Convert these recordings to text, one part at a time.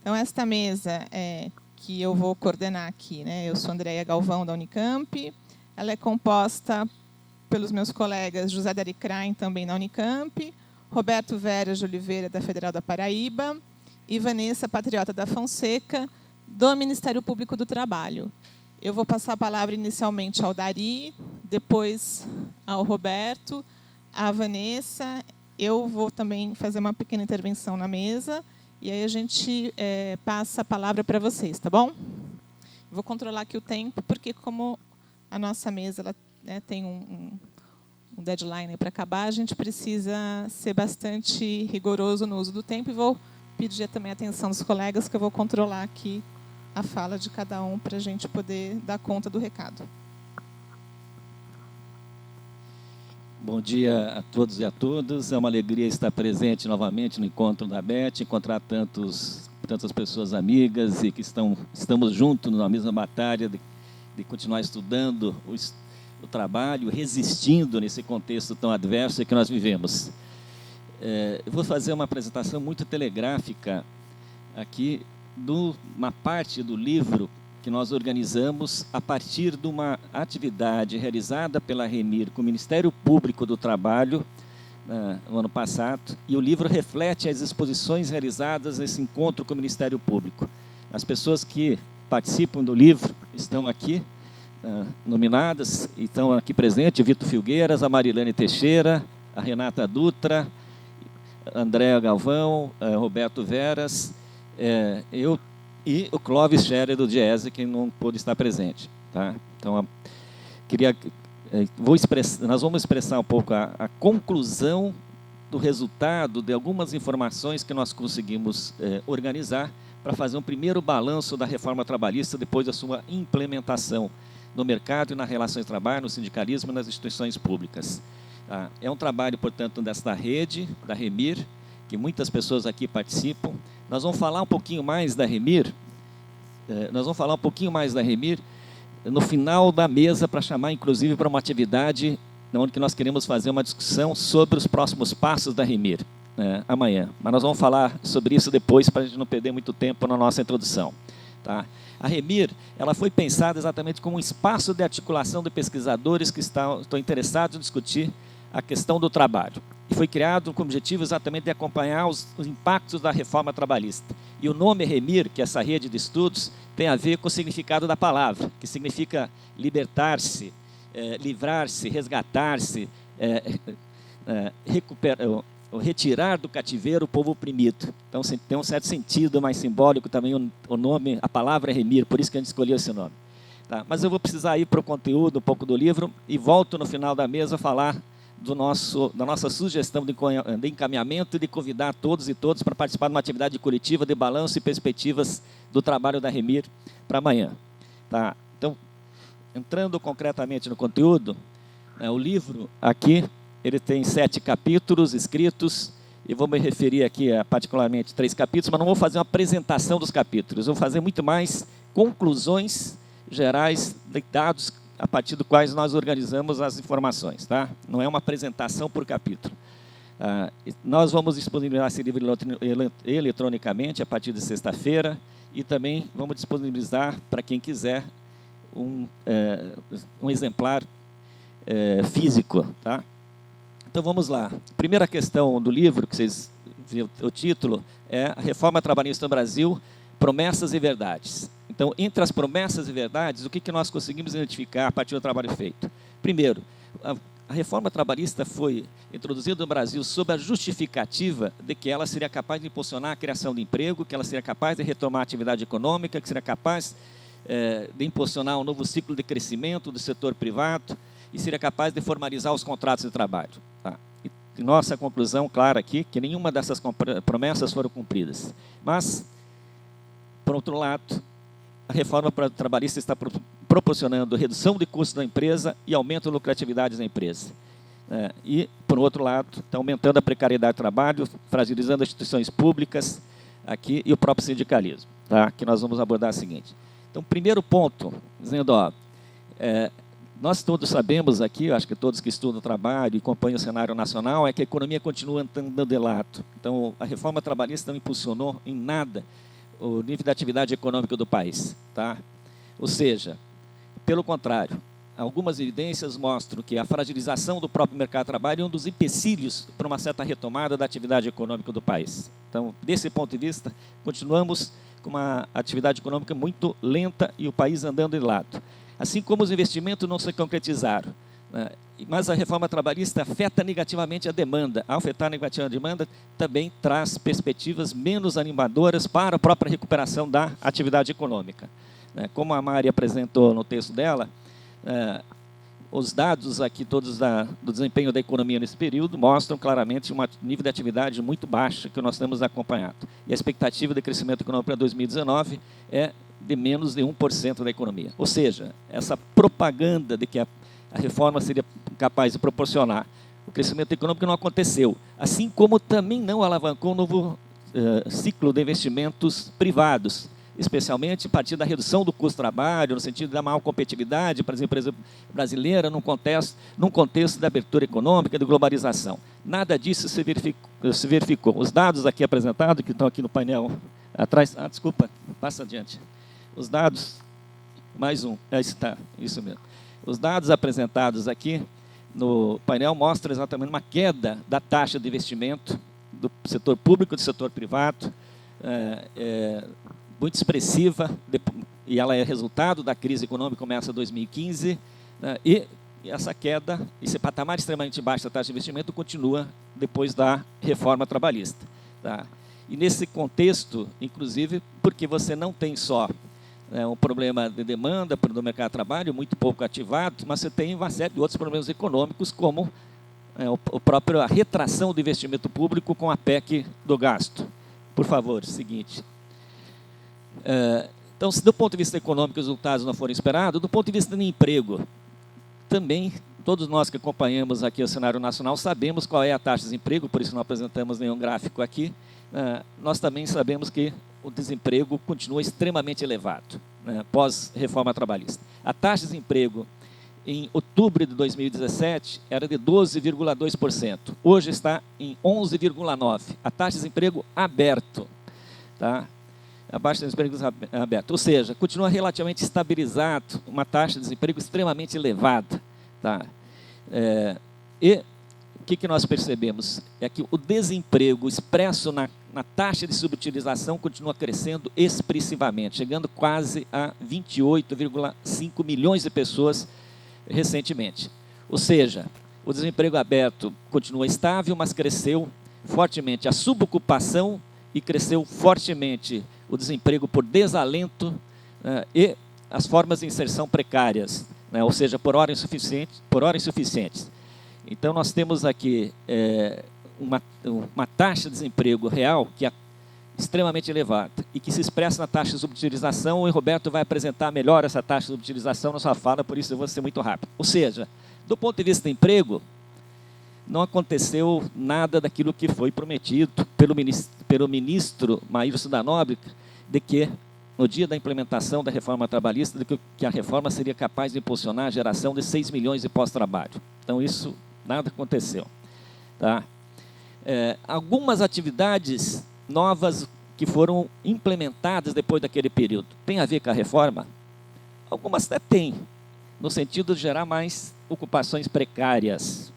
Então, esta mesa que eu vou coordenar aqui, né? Eu sou Andréia Galvão, da Unicamp. Ela é composta pelos meus colegas José Dari Krain, também na Unicamp, Roberto Veras de Oliveira, da Federal da Paraíba, e Vanessa Patriota da Fonseca, do Ministério Público do Trabalho. Eu vou passar a palavra inicialmente ao Dari, depois ao Roberto, à Vanessa. Eu vou também fazer uma pequena intervenção na mesa, e aí a gente passa a palavra para vocês, tá bom? Vou controlar aqui o tempo, porque como a nossa mesa ela, tem um deadline para acabar, a gente precisa ser bastante rigoroso no uso do tempo, e vou pedir também a atenção dos colegas, que eu vou controlar aqui a fala de cada um para a gente poder dar conta do recado. Bom dia a todos e a todas. É uma alegria estar presente novamente no encontro da BET, encontrar tantas pessoas amigas e que estamos juntos na mesma batalha de continuar estudando o trabalho, resistindo nesse contexto tão adverso que nós vivemos. Eu vou fazer uma apresentação muito telegráfica aqui de uma parte do livro que nós organizamos a partir de uma atividade realizada pela Remir com o Ministério Público do Trabalho no ano passado, e o livro reflete as exposições realizadas nesse encontro com o Ministério Público. As pessoas que participam do livro estão aqui nominadas, estão aqui presentes: o Vitor Filgueiras, a Marilene Teixeira, a Renata Dutra, Andréa Galvão, Roberto Veras, eu e o Clóvis Scherer do Diese, que não pôde estar presente. Tá? Então, nós vamos expressar um pouco a conclusão do resultado de algumas informações que nós conseguimos organizar para fazer um primeiro balanço da reforma trabalhista depois da sua implementação no mercado e nas relações de trabalho, no sindicalismo e nas instituições públicas. Tá? É um trabalho, portanto, desta rede, da Remir, que muitas pessoas aqui participam. Nós vamos falar um pouquinho mais da Remir, no final da mesa, para chamar, inclusive, para uma atividade onde nós queremos fazer uma discussão sobre os próximos passos da Remir, amanhã. Mas nós vamos falar sobre isso depois, para a gente não perder muito tempo na nossa introdução. Tá? A Remir ela foi pensada exatamente como um espaço de articulação de pesquisadores que estão interessados em discutir a questão do trabalho. E foi criado com o objetivo exatamente de acompanhar os impactos da reforma trabalhista. E o nome Remir, que é essa rede de estudos, tem a ver com o significado da palavra, que significa libertar-se, livrar-se, resgatar-se, retirar do cativeiro o povo oprimido. Então, tem um certo sentido mais simbólico também o nome, a palavra Remir, por isso que a gente escolheu esse nome. Tá? Mas eu vou precisar ir para o conteúdo um pouco do livro e volto no final da mesa a falar da nossa sugestão de encaminhamento e de convidar todos e todas para participar de uma atividade coletiva de balanço e perspectivas do trabalho da Remir para amanhã. Tá? Então, entrando concretamente no conteúdo, o livro aqui ele tem 7 capítulos escritos, e vou me referir aqui a particularmente 3 capítulos, mas não vou fazer uma apresentação dos capítulos, vou fazer muito mais conclusões gerais de dados a partir dos quais nós organizamos as informações. Tá? Não é uma apresentação por capítulo. Nós vamos disponibilizar esse livro eletronicamente a partir de sexta-feira, e também vamos disponibilizar para quem quiser um exemplar físico. Tá? Então vamos lá. Primeira questão do livro, que vocês viram o título, é a Reforma Trabalhista no Brasil, Promessas e Verdades. Então, entre as promessas e verdades, o que nós conseguimos identificar a partir do trabalho feito? Primeiro, a reforma trabalhista foi introduzida no Brasil sob a justificativa de que ela seria capaz de impulsionar a criação de emprego, que ela seria capaz de retomar a atividade econômica, que seria capaz de impulsionar um novo ciclo de crescimento do setor privado e seria capaz de formalizar os contratos de trabalho. Tá? E nossa conclusão clara aqui, que nenhuma dessas promessas foram cumpridas. Mas, por outro lado, a reforma trabalhista está proporcionando redução de custos da empresa e aumento da lucratividade da empresa. E, por outro lado, está aumentando a precariedade do trabalho, fragilizando as instituições públicas aqui e o próprio sindicalismo, tá? Que nós vamos abordar o seguinte. Então, primeiro ponto, dizendo, nós todos sabemos aqui, acho que todos que estudam o trabalho e acompanham o cenário nacional, é que a economia continua andando de lado. Então, a reforma trabalhista não impulsionou em nada o nível de atividade econômica do país. Tá? Ou seja, pelo contrário, algumas evidências mostram que a fragilização do próprio mercado de trabalho é um dos empecilhos para uma certa retomada da atividade econômica do país. Então, desse ponto de vista, continuamos com uma atividade econômica muito lenta e o país andando de lado. Assim como os investimentos não se concretizaram, né? Mas a reforma trabalhista afeta negativamente a demanda. Ao afetar negativamente a demanda, também traz perspectivas menos animadoras para a própria recuperação da atividade econômica. Como a Mari apresentou no texto dela, os dados aqui todos do desempenho da economia nesse período mostram claramente um nível de atividade muito baixo que nós temos acompanhado. E a expectativa de crescimento econômico para 2019 é de menos de 1% da economia. Ou seja, essa propaganda de que a reforma seria capaz de proporcionar o crescimento econômico não aconteceu, assim como também não alavancou um novo ciclo de investimentos privados, especialmente a partir da redução do custo do trabalho, no sentido da maior competitividade para as empresas brasileiras, num contexto da abertura econômica, de globalização. Nada disso se verificou. Os dados aqui apresentados, que estão aqui no painel atrás... desculpa, passa adiante. Os dados... Mais um. Está, isso mesmo. Os dados apresentados aqui no painel mostram exatamente uma queda da taxa de investimento do setor público e do setor privado, muito expressiva, e ela é resultado da crise econômica que começa em 2015, e essa queda, esse patamar extremamente baixo da taxa de investimento continua depois da reforma trabalhista. Tá? E nesse contexto, inclusive, porque você não tem só um problema de demanda do mercado de trabalho, muito pouco ativado, mas você tem uma série de outros problemas econômicos, como a retração do investimento público com a PEC do gasto. Por favor, seguinte. Então, se do ponto de vista econômico os resultados não forem esperados, do ponto de vista de emprego, também todos nós que acompanhamos aqui o cenário nacional sabemos qual é a taxa de desemprego, por isso não apresentamos nenhum gráfico aqui. Nós também sabemos que o desemprego continua extremamente elevado, pós-reforma trabalhista. A taxa de desemprego em outubro de 2017 era de 12,2%. Hoje está em 11,9%. A taxa de desemprego aberto. Tá? A taxa de desemprego aberto. Ou seja, continua relativamente estabilizado, uma taxa de desemprego extremamente elevada. Tá? E o que nós percebemos? É que o desemprego expresso na taxa de subutilização continua crescendo expressivamente, chegando quase a 28,5 milhões de pessoas recentemente. Ou seja, o desemprego aberto continua estável, mas cresceu fortemente a subocupação e cresceu fortemente o desemprego por desalento e as formas de inserção precárias, ou seja, por horas insuficientes. Então, nós temos aqui uma taxa de desemprego real que é extremamente elevada e que se expressa na taxa de subutilização, e Roberto vai apresentar melhor essa taxa de subutilização na sua fala, por isso eu vou ser muito rápido. Ou seja, do ponto de vista do emprego, não aconteceu nada daquilo que foi prometido pelo ministro Maílson da Nóbrega, de que, no dia da implementação da reforma trabalhista, de que a reforma seria capaz de impulsionar a geração de 6 milhões de pós-trabalho. Então, isso nada aconteceu. Tá? Algumas atividades novas que foram implementadas depois daquele período, tem a ver com a reforma? Algumas até têm, no sentido de gerar mais ocupações precárias.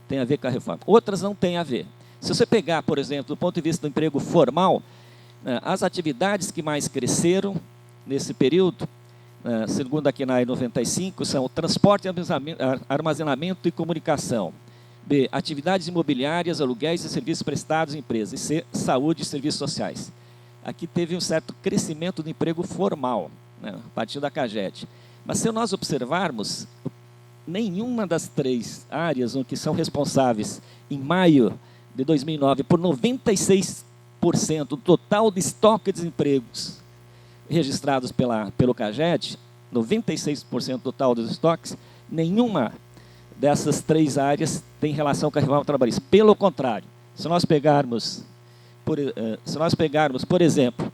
Tem a ver com a reforma. Outras não têm a ver. Se você pegar, por exemplo, do ponto de vista do emprego formal, as atividades que mais cresceram nesse período, segundo aqui na E95, são o transporte, armazenamento e comunicação. B, atividades imobiliárias, aluguéis e serviços prestados em empresas. E C, saúde e serviços sociais. Aqui teve um certo crescimento do emprego formal, a partir da CAGED. Mas se nós observarmos, nenhuma das três áreas que são responsáveis, em maio de 2009, por 96% do total de estoque de desempregos registrados pelo CAGED, 96% total dos estoques, nenhuma dessas três áreas tem relação com a reforma trabalhista. Pelo contrário, se nós pegarmos, por exemplo,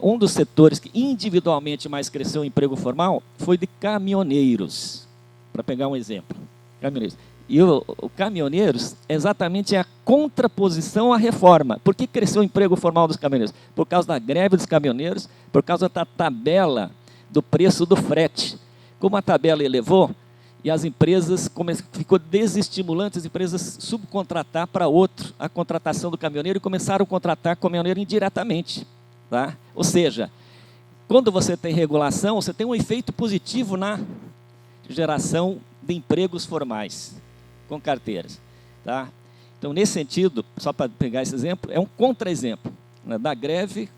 um dos setores que individualmente mais cresceu o emprego formal foi de caminhoneiros, para pegar um exemplo. Caminhoneiros. E o caminhoneiros é exatamente a contraposição à reforma. Por que cresceu o emprego formal dos caminhoneiros? Por causa da greve dos caminhoneiros, por causa da tabela do preço do frete. Como a tabela elevou, e as empresas, ficou desestimulante as empresas subcontratar para outro a contratação do caminhoneiro e começaram a contratar caminhoneiro indiretamente. Tá? Ou seja, quando você tem regulação, você tem um efeito positivo na geração de empregos formais com carteiras. Tá? Então, nesse sentido, só para pegar esse exemplo, é um contra-exemplo, né, da greve,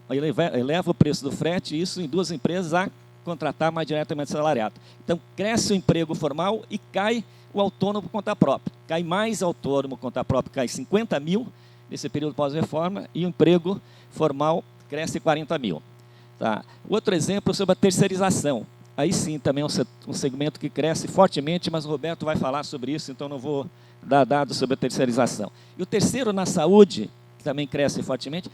eleva o preço do frete, e isso induz as empresas a contratar mais diretamente salariado. Então, cresce o emprego formal e cai o autônomo por conta própria. Cai mais autônomo por conta própria, cai 50 mil nesse período pós-reforma, e o emprego formal cresce 40 mil. Tá? Outro exemplo sobre a terceirização. Aí sim, também é um segmento que cresce fortemente, mas o Roberto vai falar sobre isso, então não vou dar dados sobre a terceirização. E o terceiro, na saúde, que também cresce fortemente,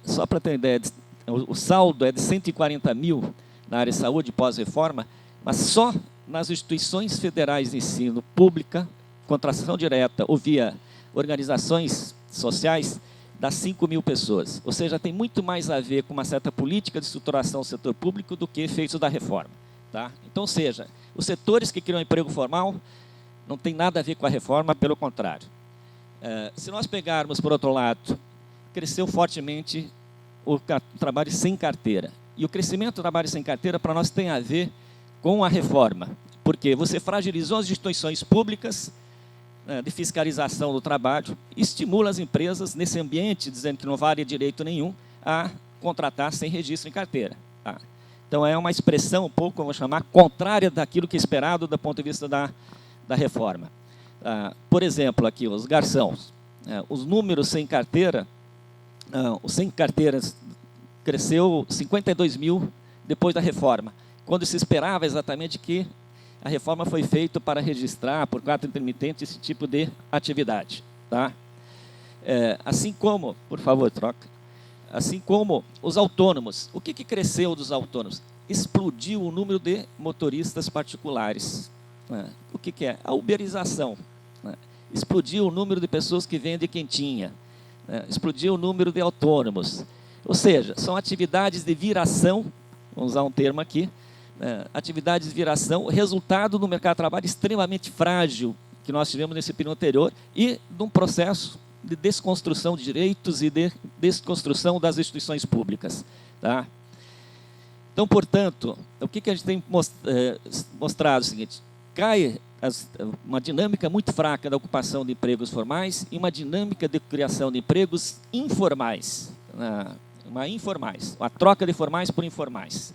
só para ter ideia, o saldo é de 140 mil na área de saúde pós-reforma, mas só nas instituições federais de ensino pública, contratação direta ou via organizações sociais, dá 5 mil pessoas. Ou seja, tem muito mais a ver com uma certa política de estruturação do setor público do que efeitos da reforma. Tá? Então, ou seja, os setores que criam emprego formal não tem nada a ver com a reforma, pelo contrário. Se nós pegarmos, por outro lado, cresceu fortemente o trabalho sem carteira. E o crescimento do trabalho sem carteira, para nós, tem a ver com a reforma. Porque você fragilizou as instituições públicas de fiscalização do trabalho, estimula as empresas, nesse ambiente, dizendo que não vale direito nenhum, a contratar sem registro em carteira. Tá? Então, é uma expressão um pouco, vamos chamar, contrária daquilo que é esperado do ponto de vista da reforma. Por exemplo, aqui, os garçons. Os números sem carteira, os sem carteiras cresceu 52 mil depois da reforma, quando se esperava exatamente que a reforma foi feita para registrar por quatro intermitentes esse tipo de atividade. Tá? Assim como, por favor, troca. Assim como os autônomos. O que cresceu dos autônomos? Explodiu o número de motoristas particulares. Né? O que é? A uberização. Né? Explodiu o número de pessoas que vendem quentinha. Né? Explodiu o número de autônomos. Ou seja, são atividades de viração, vamos usar um termo aqui, atividades de viração, resultado do mercado de trabalho extremamente frágil que nós tivemos nesse período anterior e de um processo de desconstrução de direitos e de desconstrução das instituições públicas. Tá? Então, portanto, o que a gente tem mostrado é o seguinte: cai uma dinâmica muito fraca da ocupação de empregos formais e uma dinâmica de criação de empregos informais. A troca de formais por informais.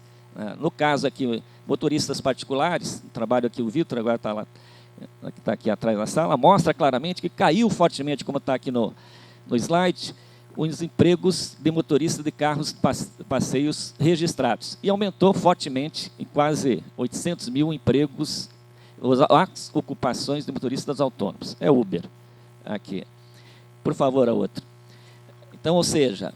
No caso aqui, motoristas particulares, trabalho aqui o Vitor, agora está lá, que está aqui atrás da sala, mostra claramente que caiu fortemente, como está aqui no slide, os empregos de motoristas de carros de passeios registrados. E aumentou fortemente, em quase 800 mil empregos, as ocupações de motoristas autônomos. É Uber. Aqui. Por favor, a outra. Então, ou seja,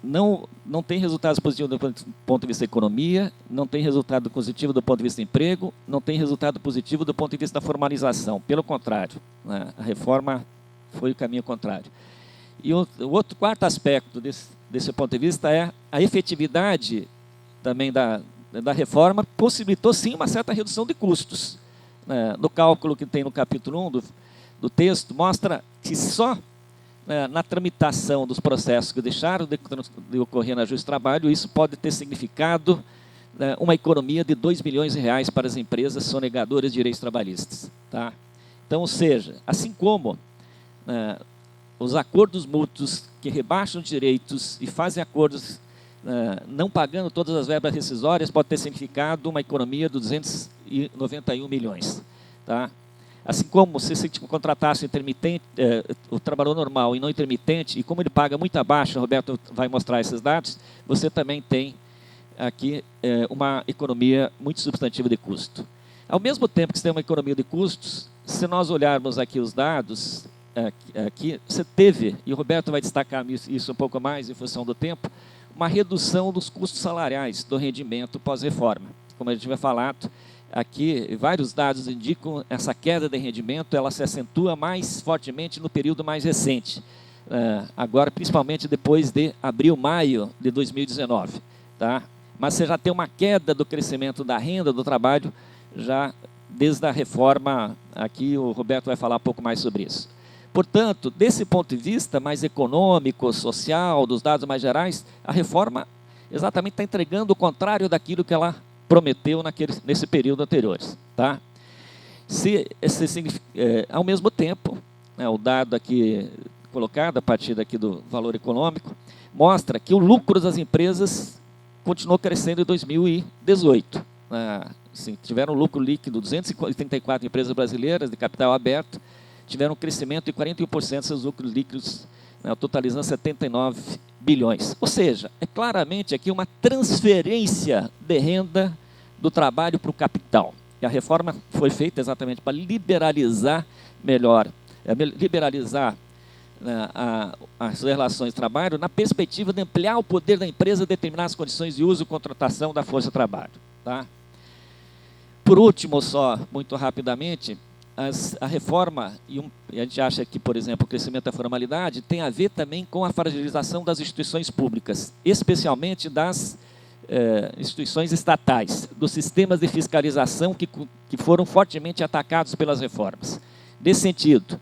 não tem resultados positivos do ponto de vista da economia, não tem resultado positivo do ponto de vista do emprego, não tem resultado positivo do ponto de vista da formalização. Pelo contrário, né? A reforma foi o caminho contrário. E o quarto aspecto desse ponto de vista é a efetividade também da reforma possibilitou, sim, uma certa redução de custos. No cálculo que tem no capítulo 1 do texto, mostra que só na tramitação dos processos que deixaram de ocorrer na Justiça do Trabalho, isso pode ter significado uma economia de R$2 milhões para as empresas sonegadoras de direitos trabalhistas. Tá? Então, ou seja, assim como os acordos mútuos que rebaixam direitos e fazem acordos não pagando todas as verbas rescisórias, pode ter significado uma economia de 291 milhões. Tá? Assim como se você contratasse o trabalhador normal e não intermitente, e como ele paga muito abaixo, o Roberto vai mostrar esses dados, você também tem aqui uma economia muito substantiva de custo. Ao mesmo tempo que você tem uma economia de custos, se nós olharmos aqui os dados, aqui você teve, e o Roberto vai destacar isso um pouco mais em função do tempo, uma redução dos custos salariais do rendimento pós-reforma. Como a gente vai falar, aqui vários dados indicam essa queda de rendimento, ela se acentua mais fortemente no período mais recente, agora principalmente depois de abril, maio de 2019, tá? Mas você já tem uma queda do crescimento da renda do trabalho já desde a reforma, aqui o Roberto vai falar um pouco mais sobre isso. Portanto, desse ponto de vista mais econômico, social, dos dados mais gerais, a reforma exatamente está entregando o contrário daquilo que ela prometeu nesse período anterior. Tá? Ao mesmo tempo, né, o dado aqui colocado, a partir daqui do valor econômico, mostra que o lucro das empresas continuou crescendo em 2018. Assim, tiveram lucro líquido, 234 empresas brasileiras de capital aberto, tiveram um crescimento de 41% de seus lucros líquidos, né, totalizando 79 bilhões. Ou seja, é claramente aqui uma transferência de renda do trabalho para o capital. E a reforma foi feita exatamente para liberalizar melhor, liberalizar as relações de trabalho na perspectiva de ampliar o poder da empresa, determinar as condições de uso e contratação da força de trabalho. Tá? Por último, só, muito rapidamente, a reforma, e a gente acha que, por exemplo, o crescimento da formalidade tem a ver também com a fragilização das instituições públicas, especialmente das instituições estatais, dos sistemas de fiscalização que foram fortemente atacados pelas reformas. Nesse sentido,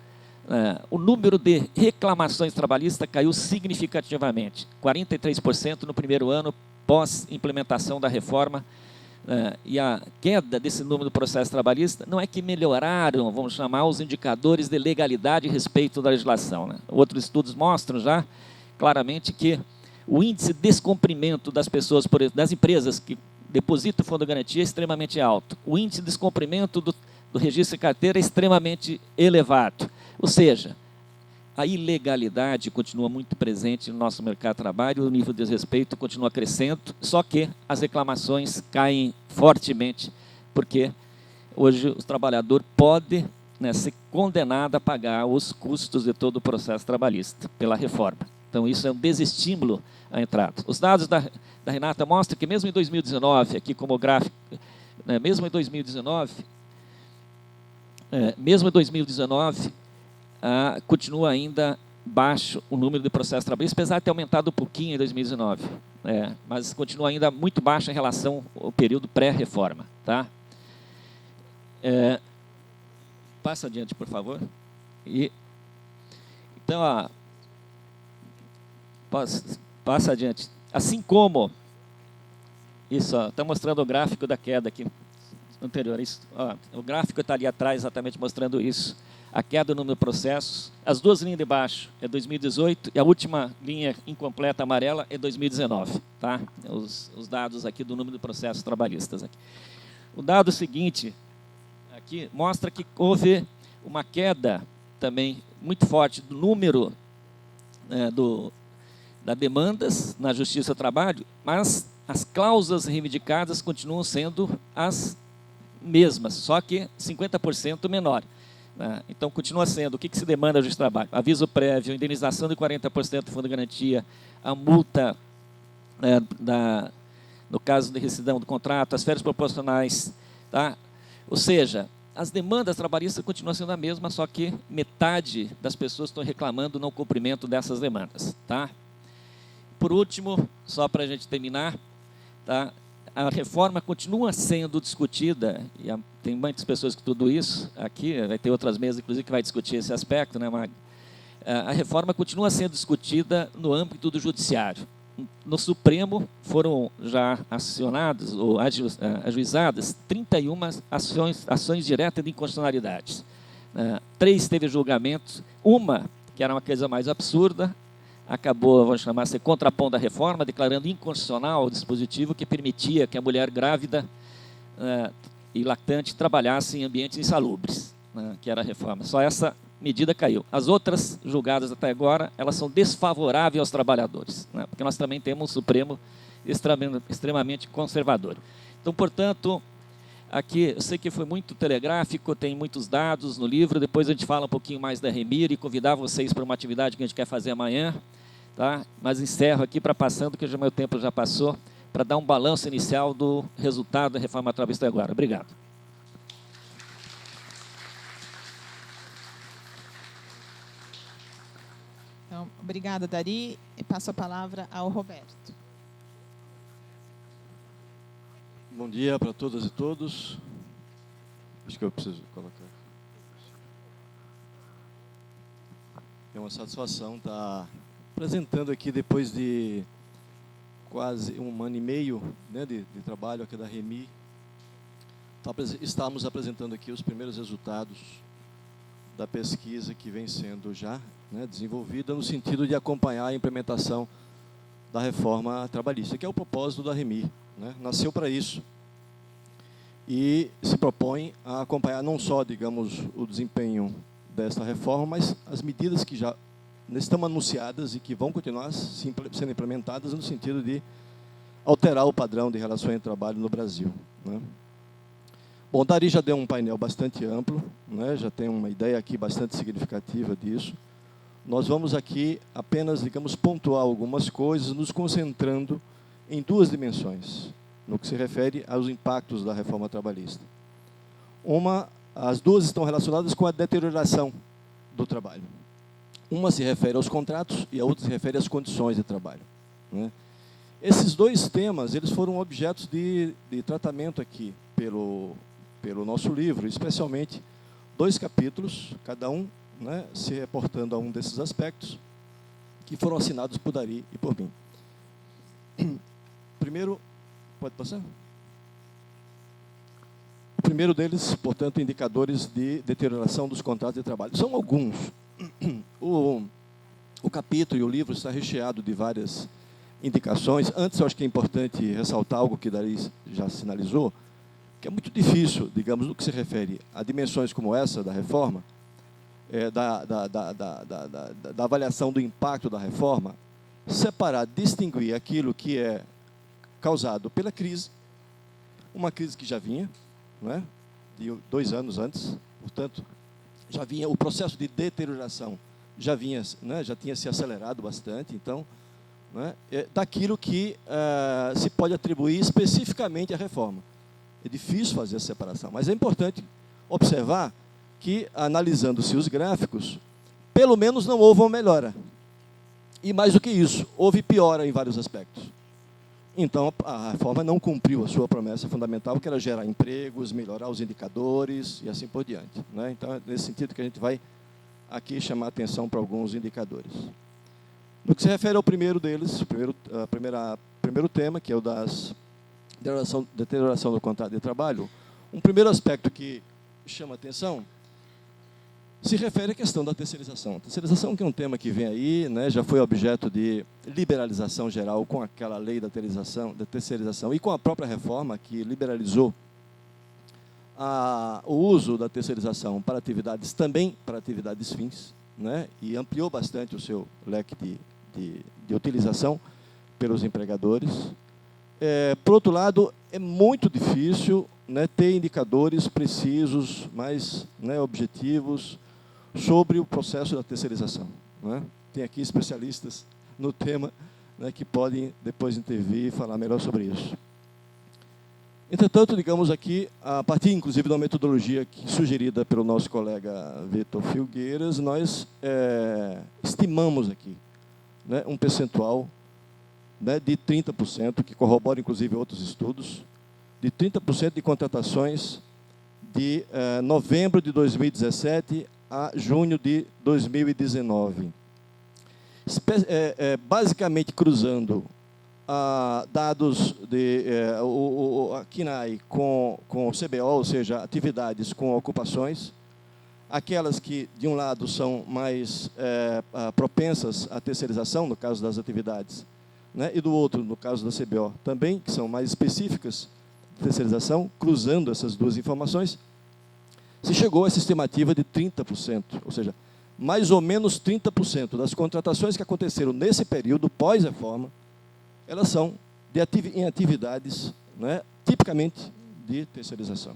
o número de reclamações trabalhistas caiu significativamente, 43% no primeiro ano pós-implementação da reforma, e a queda desse número do processo trabalhista não é que melhoraram, vamos chamar, os indicadores de legalidade e respeito da legislação. Né? Outros estudos mostram já claramente que o índice de descumprimento das pessoas, das empresas que depositam o fundo de garantia é extremamente alto. O índice de descumprimento do registro de carteira é extremamente elevado. Ou seja, a ilegalidade continua muito presente no nosso mercado de trabalho, o nível de desrespeito continua crescendo, só que as reclamações caem fortemente, porque hoje o trabalhador pode, né, ser condenado a pagar os custos de todo o processo trabalhista pela reforma. Então, isso é um desestímulo à entrada. Os dados da Renata mostram que mesmo em 2019, aqui como gráfico, né, mesmo em 2019, continua ainda baixo o número de processos trabalhistas, apesar de ter aumentado um pouquinho em 2019, mas continua ainda muito baixo em relação ao período pré-reforma. Tá? Passa adiante, por favor. Então, passa adiante. Assim como, isso, está mostrando o gráfico da queda aqui, anterior. Isso, o gráfico está ali atrás exatamente mostrando isso. A queda no número de processos. As duas linhas de baixo é 2018 e a última linha incompleta amarela é 2019. Tá? Os dados aqui do número de processos trabalhistas. Aqui. O dado seguinte aqui mostra que houve uma queda também muito forte do número das demandas na Justiça do Trabalho, mas as cláusulas reivindicadas continuam sendo as mesmas, só que 50% menor. Então, continua sendo, o que se demanda da Justiça do Trabalho? Aviso prévio, indenização de 40% do fundo de garantia, a multa, no caso de rescisão do contrato, as férias proporcionais. Tá? Ou seja, as demandas trabalhistas continuam sendo a mesma, só que metade das pessoas estão reclamando o não cumprimento dessas demandas. Tá? Por último, só para a gente terminar, tá? A reforma continua sendo discutida, e tem muitas pessoas que tudo isso, aqui vai ter outras mesas, inclusive, que vai discutir esse aspecto, né, Mag? A reforma continua sendo discutida no âmbito do judiciário. No Supremo foram já acionadas, ou ajuizadas, 31 ações diretas de inconstitucionalidade. 3 teve julgamentos, uma, que era uma coisa mais absurda, acabou, vamos chamar, ser contrapondo a reforma, declarando inconstitucional o dispositivo que permitia que a mulher grávida e lactante trabalhasse em ambientes insalubres, que era a reforma. Só essa medida caiu. As outras julgadas até agora, elas são desfavoráveis aos trabalhadores, porque nós também temos um Supremo extremamente conservador. Então, portanto, aqui, eu sei que foi muito telegráfico, tem muitos dados no livro, depois a gente fala um pouquinho mais da Remir e convidar vocês para uma atividade que a gente quer fazer amanhã, tá? Mas encerro aqui para passando, que o meu tempo já passou, para dar um balanço inicial do resultado da reforma trabalhista agora. Obrigado. Então, obrigada, Dari. E passo a palavra ao Roberto. Bom dia para todas e todos. Acho que eu preciso colocar. É uma satisfação estar apresentando aqui, depois de quase 1 ano e meio, né, de trabalho aqui da REMI. Estamos apresentando aqui os primeiros resultados da pesquisa que vem sendo já, né, desenvolvida no sentido de acompanhar a implementação da reforma trabalhista, que é o propósito da REMI, né? Nasceu para isso e se propõe a acompanhar não só, digamos, o desempenho desta reforma, mas as medidas que já estão anunciadas e que vão continuar sendo implementadas no sentido de alterar o padrão de relações de trabalho no Brasil, né? Bom, Dari já deu um painel bastante amplo, né? Já tem uma ideia aqui bastante significativa disso. Nós vamos aqui apenas, digamos, pontuar algumas coisas, nos concentrando em 2 dimensões, no que se refere aos impactos da reforma trabalhista. As 2 estão relacionadas com a deterioração do trabalho. Uma se refere aos contratos e a outra se refere às condições de trabalho, né? Esses 2 temas, eles foram objetos de tratamento aqui pelo nosso livro, especialmente 2 capítulos, cada um, né, se reportando a um desses aspectos, que foram assinados por Dari e por mim. Primeiro, pode passar? O primeiro deles, portanto, indicadores de deterioração dos contratos de trabalho. São alguns. O capítulo e o livro está recheado de várias indicações. Antes, eu acho que é importante ressaltar algo que Dari já sinalizou, que é muito difícil, digamos, no que se refere a dimensões como essa da reforma, da avaliação do impacto da reforma, separar, distinguir aquilo que é causado pela crise, uma crise que já vinha, né, de 2 anos antes, portanto, já vinha, o processo de deterioração já vinha, né, já tinha se acelerado bastante, então, né, daquilo que se pode atribuir especificamente à reforma. É difícil fazer essa separação, mas é importante observar que, analisando-se os gráficos, pelo menos não houve uma melhora. E mais do que isso, houve piora em vários aspectos. Então, a reforma não cumpriu a sua promessa fundamental, que era gerar empregos, melhorar os indicadores e assim por diante, né? Então, é nesse sentido que a gente vai aqui chamar a atenção para alguns indicadores. No que se refere ao primeiro deles, primeiro tema, que é o das deterioração do contrato de trabalho, um primeiro aspecto que chama a atenção se refere à questão da terceirização. A terceirização, que é um tema que vem aí, né, já foi objeto de liberalização geral com aquela lei da terceirização e com a própria reforma que liberalizou o uso da terceirização para atividades, também para atividades fins, né, e ampliou bastante o seu leque de utilização pelos empregadores. Por outro lado, é muito difícil, né, ter indicadores precisos, mais, né, objetivos, sobre o processo da terceirização, né? Tem aqui especialistas no tema, né, que podem depois intervir e falar melhor sobre isso. Entretanto, digamos aqui, a partir inclusive da metodologia sugerida pelo nosso colega Vitor Filgueiras, nós estimamos aqui, né, um percentual, né, de 30%, que corrobora inclusive outros estudos, de 30% de contratações de novembro de 2017 a junho de 2019. Basicamente cruzando dados a CNAE com o CBO, ou seja, atividades com ocupações, aquelas que, de um lado, são mais propensas à terceirização, no caso das atividades, né, e do outro, no caso da CBO, também, que são mais específicas de terceirização, cruzando essas 2 informações, se chegou a essa estimativa de 30%, ou seja, mais ou menos 30% das contratações que aconteceram nesse período pós-reforma, elas são em atividades, né, tipicamente de terceirização.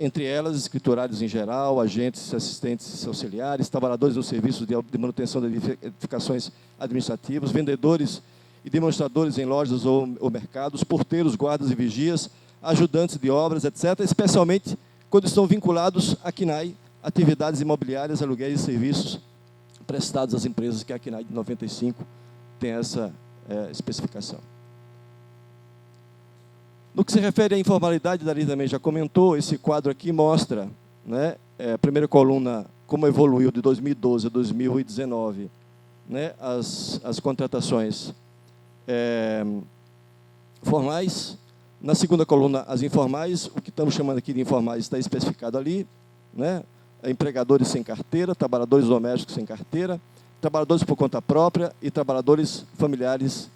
Entre elas, escriturários em geral, agentes, assistentes auxiliares, trabalhadores nos serviços de manutenção de edificações administrativas, vendedores e demonstradores em lojas ou mercados, porteiros, guardas e vigias, ajudantes de obras, etc., especialmente quando estão vinculados à CNAE, atividades imobiliárias, aluguéis e serviços prestados às empresas, que a CNAE de 95 tem essa especificação. No que se refere à informalidade, Dari também já comentou, esse quadro aqui mostra, né, a primeira coluna, como evoluiu de 2012 a 2019, né, as contratações formais. Na segunda coluna, as informais. O que estamos chamando aqui de informais está especificado ali, né? Empregadores sem carteira, trabalhadores domésticos sem carteira, trabalhadores por conta própria e trabalhadores familiares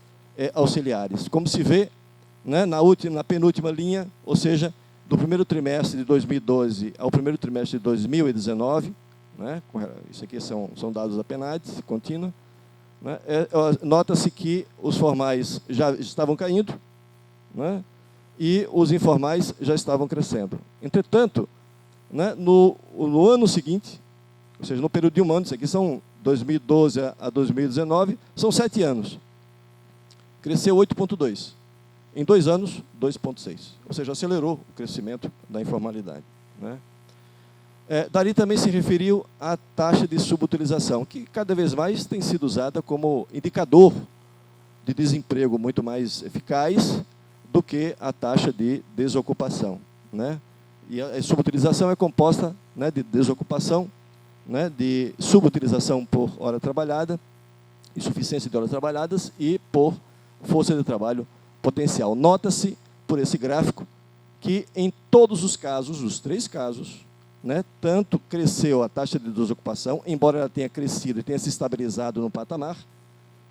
auxiliares. Como se vê, né, na penúltima linha, ou seja, do primeiro trimestre de 2012 ao primeiro trimestre de 2019, né, isso aqui são dados da PNADES, contínua, né, nota-se que os formais já estavam caindo, né, e os informais já estavam crescendo. Entretanto, né, no ano seguinte, ou seja, no período de um ano, isso aqui são 2012 a 2019, são 7 anos. Cresceu 8,2%. Em 2 anos, 2,6%. Ou seja, acelerou o crescimento da informalidade, né? Dari também se referiu à taxa de subutilização, que cada vez mais tem sido usada como indicador de desemprego muito mais eficaz do que a taxa de desocupação, né? E a subutilização é composta, né, de desocupação, né, de subutilização por hora trabalhada, insuficiência de horas trabalhadas e por força de trabalho potencial. Nota-se, por esse gráfico, que em todos os casos, os 3 casos, né, tanto cresceu a taxa de desocupação, embora ela tenha crescido e tenha se estabilizado no patamar,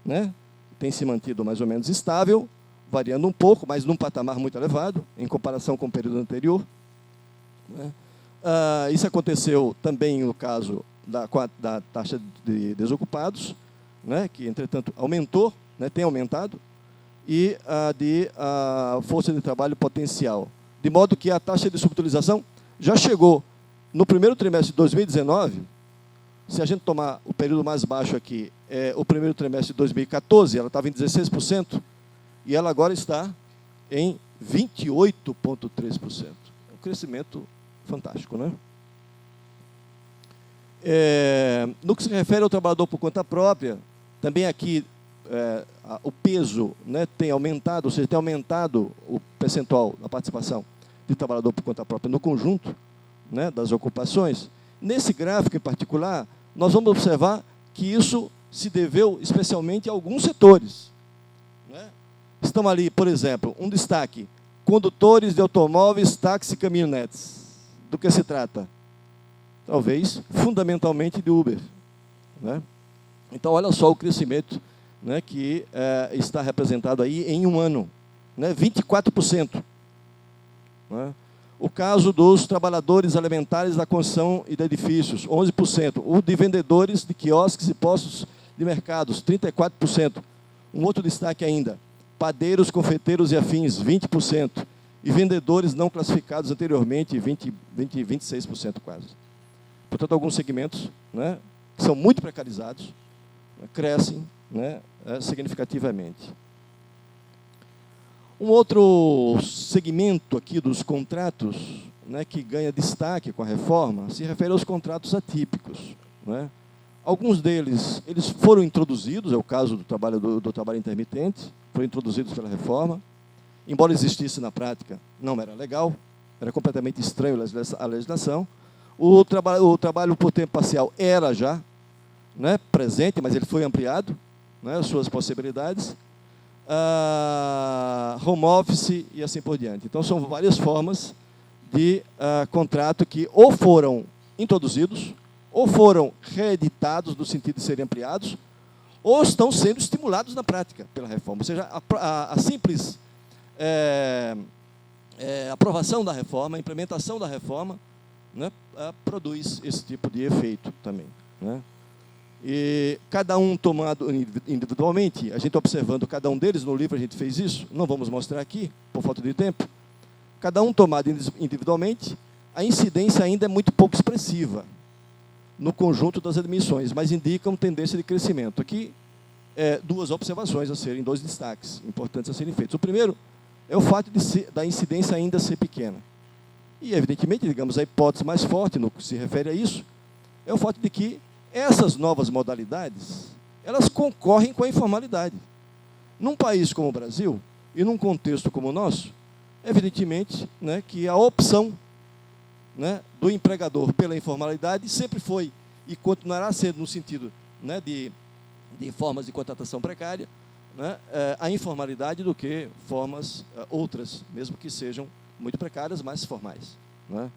né, tem se mantido mais ou menos estável, variando um pouco, mas num patamar muito elevado, em comparação com o período anterior, né. Isso aconteceu também no caso da taxa de desocupados, né, que, entretanto, aumentou, né, tem aumentado, e a força de trabalho potencial. De modo que a taxa de subutilização já chegou no primeiro trimestre de 2019, se a gente tomar o período mais baixo aqui, o primeiro trimestre de 2014, ela estava em 16%, e ela agora está em 28,3%. É um crescimento fantástico, né? No que se refere ao trabalhador por conta própria, também aqui o peso, né, tem aumentado, ou seja, tem aumentado o percentual da participação de trabalhador por conta própria no conjunto, né, das ocupações. Nesse gráfico em particular, nós vamos observar que isso se deveu especialmente a alguns setores, né? Estão ali, por exemplo, um destaque: condutores de automóveis, táxi e caminhonetes. Do que se trata? Talvez, fundamentalmente, de Uber, né? Então, olha só o crescimento, né, que está representado aí em um ano, né, 24%. Né? O caso dos trabalhadores alimentares da construção e de edifícios, 11%. O de vendedores de quiosques e postos de mercados, 34%. Um outro destaque ainda: padeiros, confeiteiros e afins, 20%. E vendedores não classificados anteriormente, 26% quase. Portanto, alguns segmentos, né, que são muito precarizados, crescem, né, significativamente. Um outro segmento aqui dos contratos, né, que ganha destaque com a reforma se refere aos contratos atípicos, né? Alguns deles eles foram introduzidos, é o caso do trabalho intermitente, foram introduzidos pela reforma, embora existisse na prática, não era legal, era completamente estranho a legislação. O trabalho por tempo parcial era já, né, presente, mas ele foi ampliado, né, as suas possibilidades, home office e assim por diante. Então, são várias formas de contrato que ou foram introduzidos, ou foram reeditados no sentido de serem ampliados, ou estão sendo estimulados na prática pela reforma. Ou seja, a simples aprovação da reforma, a implementação da reforma, né, produz esse tipo de efeito também, né? E cada um tomado individualmente, a gente observando cada um deles, no livro a gente fez isso, não vamos mostrar aqui, por falta de tempo. Cada um tomado individualmente, a incidência ainda é muito pouco expressiva no conjunto das admissões, mas indicam tendência de crescimento. Aqui, 2 observações a serem, 2 destaques importantes a serem feitos. O primeiro é o fato da incidência ainda ser pequena. E, evidentemente, digamos, a hipótese mais forte no que se refere a isso é o fato de que essas novas modalidades, elas concorrem com a informalidade. Num país como o Brasil, e num contexto como o nosso, evidentemente, né, que a opção, né, do empregador pela informalidade sempre foi e continuará sendo no sentido, né, de formas de contratação precária, né, a informalidade do que formas outras, mesmo que sejam muito precárias, mas formais. Né?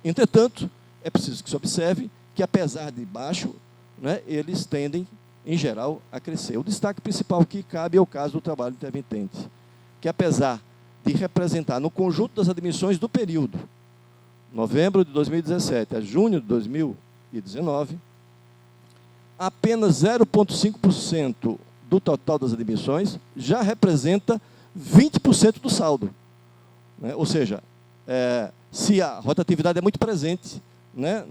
Entretanto, é preciso que se observe que, apesar de baixo, né, eles tendem, em geral, a crescer. O destaque principal que cabe é o caso do trabalho intermitente, que, apesar de representar, no conjunto das admissões do período, novembro de 2017 a junho de 2019, apenas 0,5% do total das admissões já representa 20% do saldo. Né? Ou seja, se a rotatividade é muito presente, né,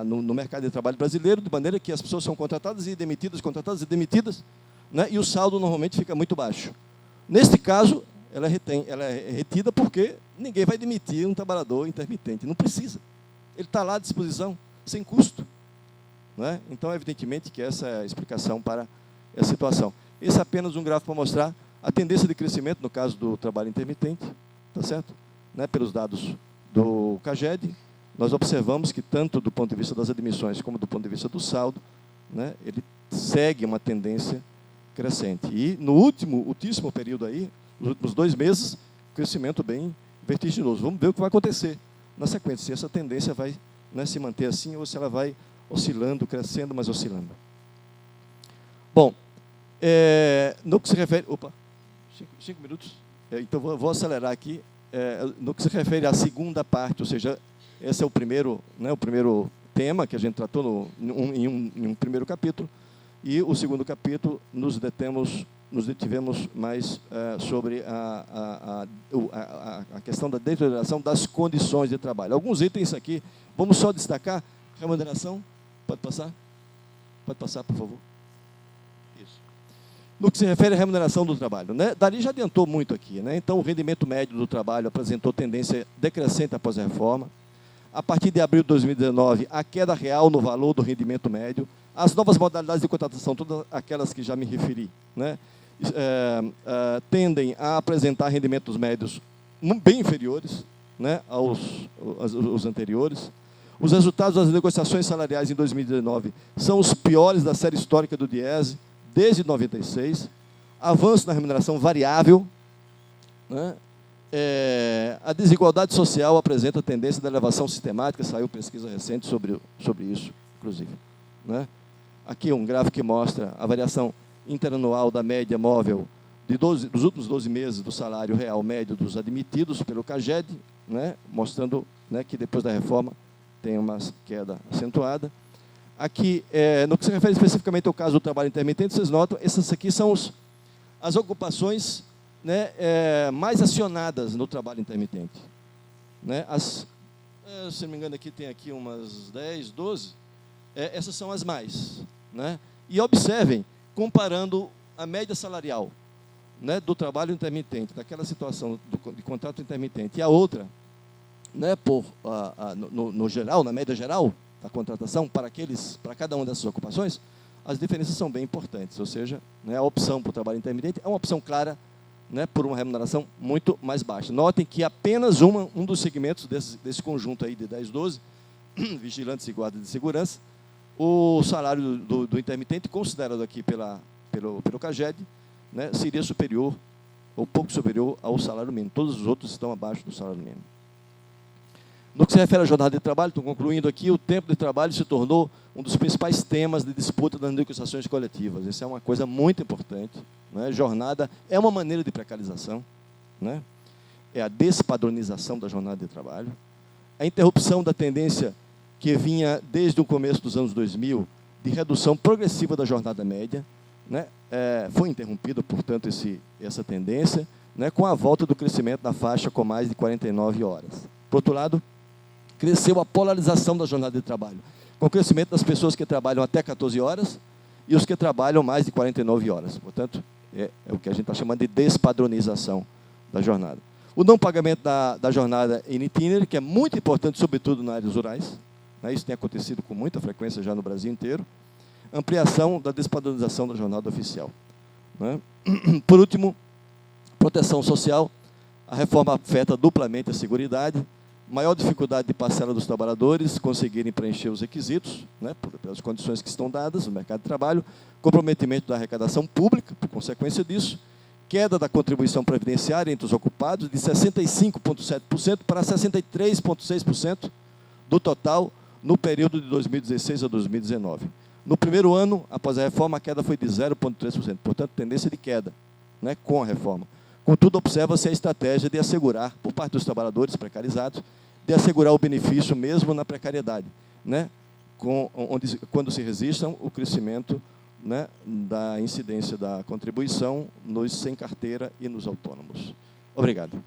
no mercado de trabalho brasileiro, de maneira que as pessoas são contratadas e demitidas, né, e o saldo normalmente fica muito baixo. Neste caso, ela é retida porque ninguém vai demitir um trabalhador intermitente. Não precisa. Ele está lá à disposição, sem custo. Né? Então, evidentemente, que essa é a explicação para essa situação. Esse é apenas um gráfico para mostrar a tendência de crescimento, no caso do trabalho intermitente, tá certo? Né? Pelos dados do CAGED, nós observamos que, tanto do ponto de vista das admissões como do ponto de vista do saldo, né, ele segue uma tendência crescente. E, no ultíssimo período aí, nos últimos 2 meses, crescimento bem vertiginoso. Vamos ver o que vai acontecer na sequência, se essa tendência vai, né, se manter assim ou se ela vai oscilando, crescendo, mas oscilando. Bom, no que se refere... Opa, 5 minutos. Então, vou acelerar aqui. No que se refere à segunda parte, ou seja, esse é o primeiro, né, o primeiro tema que a gente tratou em um primeiro capítulo, e o segundo capítulo nos detivemos mais sobre a questão da deterioração das condições de trabalho. Alguns itens aqui, vamos só destacar. Remuneração, pode passar? Pode passar, por favor. Isso. No que se refere à remuneração do trabalho, né? Dari já adiantou muito aqui, né? Então, o rendimento médio do trabalho apresentou tendência decrescente após a reforma. A partir de abril de 2019, a queda real no valor do rendimento médio, as novas modalidades de contratação, todas aquelas que já me referi, né, tendem a apresentar rendimentos médios bem inferiores, né, aos anteriores. Os resultados das negociações salariais em 2019 são os piores da série histórica do Diese, desde 96. Avanço na remuneração variável, né? A desigualdade social apresenta a tendência da elevação sistemática, saiu pesquisa recente sobre isso, inclusive. Né? Aqui um gráfico que mostra a variação interanual da média móvel dos últimos 12 meses do salário real médio dos admitidos pelo CAGED, né? Mostrando, né, que depois da reforma tem uma queda acentuada. Aqui, no que se refere especificamente ao caso do trabalho intermitente, vocês notam, essas aqui são as ocupações, né, mais acionadas no trabalho intermitente. Né? Se não me engano, aqui tem aqui umas 10, 12. Essas são as mais. Né? E observem, comparando a média salarial, né, do trabalho intermitente, daquela situação de contrato intermitente, e a outra, né, no geral, na média geral da contratação, para cada uma dessas ocupações, as diferenças são bem importantes. Ou seja, né, a opção por trabalho intermitente é uma opção clara, né, por uma remuneração muito mais baixa. Notem que apenas um dos segmentos desse conjunto aí de 10, 12, vigilantes e guardas de segurança, o salário do intermitente, considerado aqui pelo CAGED, né, seria superior, ou pouco superior ao salário mínimo. Todos os outros estão abaixo do salário mínimo. No que se refere à jornada de trabalho, estou concluindo aqui, o tempo de trabalho se tornou um dos principais temas de disputa das negociações coletivas. Isso é uma coisa muito importante. Né? Jornada é uma maneira de precarização, né? É a despadronização da jornada de trabalho, a interrupção da tendência que vinha desde o começo dos anos 2000, de redução progressiva da jornada média, né? Foi interrompida, portanto, essa tendência, né, com a volta do crescimento da faixa com mais de 49 horas. Por outro lado, cresceu a polarização da jornada de trabalho, com o crescimento das pessoas que trabalham até 14 horas e os que trabalham mais de 49 horas. Portanto, é o que a gente está chamando de despadronização da jornada. O não pagamento da jornada in itinere, que é muito importante, sobretudo nas áreas rurais, né? Isso tem acontecido com muita frequência já no Brasil inteiro. Ampliação da despadronização da jornada oficial, né? Por último, proteção social. A reforma afeta duplamente a Seguridade, maior dificuldade de parcela dos trabalhadores conseguirem preencher os requisitos, né, pelas condições que estão dadas no mercado de trabalho, comprometimento da arrecadação pública, por consequência disso, queda da contribuição previdenciária entre os ocupados de 65,7% para 63,6% do total no período de 2016 a 2019. No primeiro ano, após a reforma, a queda foi de 0,3%, portanto, tendência de queda, né, com a reforma. Contudo, observa-se a estratégia de assegurar, por parte dos trabalhadores precarizados, de assegurar o benefício mesmo na precariedade, né, quando se resistam o crescimento, né, da incidência da contribuição nos sem carteira e nos autônomos. Obrigado.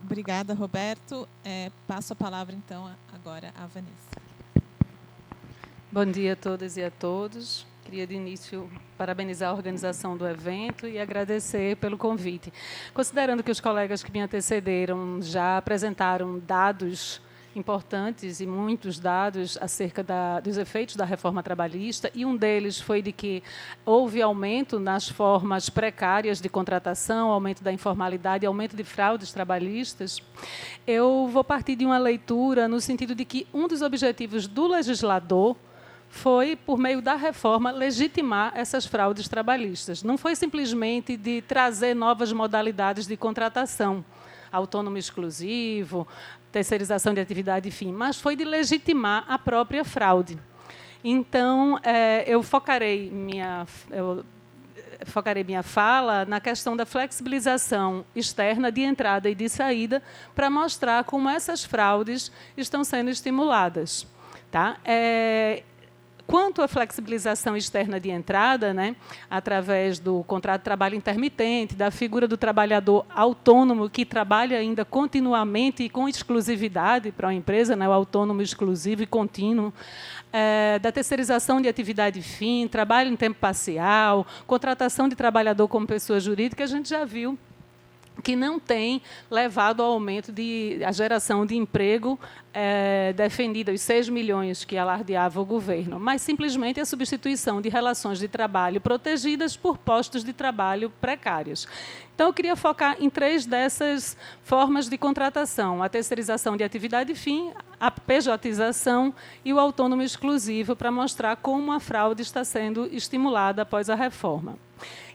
Obrigada, Roberto. Passo a palavra, então, agora à Vanessa. Bom dia a todas e a todos. Queria, de início, parabenizar a organização do evento e agradecer pelo convite. Considerando que os colegas que me antecederam já apresentaram dados importantes e muitos dados acerca dos efeitos da reforma trabalhista, e um deles foi de que houve aumento nas formas precárias de contratação, aumento da informalidade, aumento de fraudes trabalhistas, eu vou partir de uma leitura no sentido de que um dos objetivos do legislador foi, por meio da reforma, legitimar essas fraudes trabalhistas. Não foi simplesmente de trazer novas modalidades de contratação, autônomo exclusivo, terceirização de atividade, enfim, mas foi de legitimar a própria fraude. Então, eu focarei minha fala na questão da flexibilização externa de entrada e de saída para mostrar como essas fraudes estão sendo estimuladas. Tá? Quanto à flexibilização externa de entrada, né, através do contrato de trabalho intermitente, da figura do trabalhador autônomo que trabalha ainda continuamente e com exclusividade para a empresa, né, o autônomo exclusivo e contínuo, da terceirização de atividade fim, trabalho em tempo parcial, contratação de trabalhador como pessoa jurídica, a gente já viu que não tem levado ao aumento à geração de emprego defendida, os 6 milhões que alardeava o governo, mas simplesmente a substituição de relações de trabalho protegidas por postos de trabalho precários. Então, eu queria focar em 3 dessas formas de contratação: a terceirização de atividade fim, a pejotização e o autônomo exclusivo, para mostrar como a fraude está sendo estimulada após a reforma.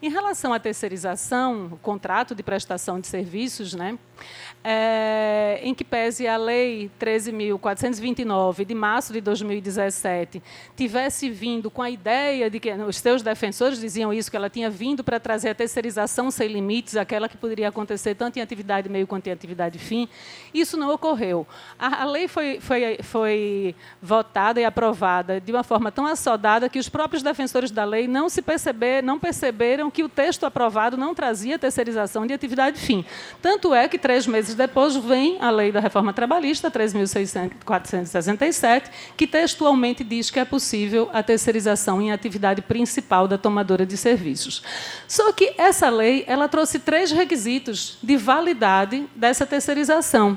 Em relação à terceirização, o contrato de prestação de serviços, né, em que pese a Lei 13.429, de março de 2017, tivesse vindo com a ideia de que os seus defensores diziam isso, que ela tinha vindo para trazer a terceirização sem limites, aquela que poderia acontecer tanto em atividade meio quanto em atividade fim, isso não ocorreu. A lei foi votada e aprovada de uma forma tão assodada que os próprios defensores da lei não perceberam que o texto aprovado não trazia terceirização de atividade fim. Tanto é que 3 meses depois vem a lei da reforma trabalhista, 3.467, que textualmente diz que é possível a terceirização em atividade principal da tomadora de serviços. Só que essa lei ela trouxe 3 requisitos de validade dessa terceirização.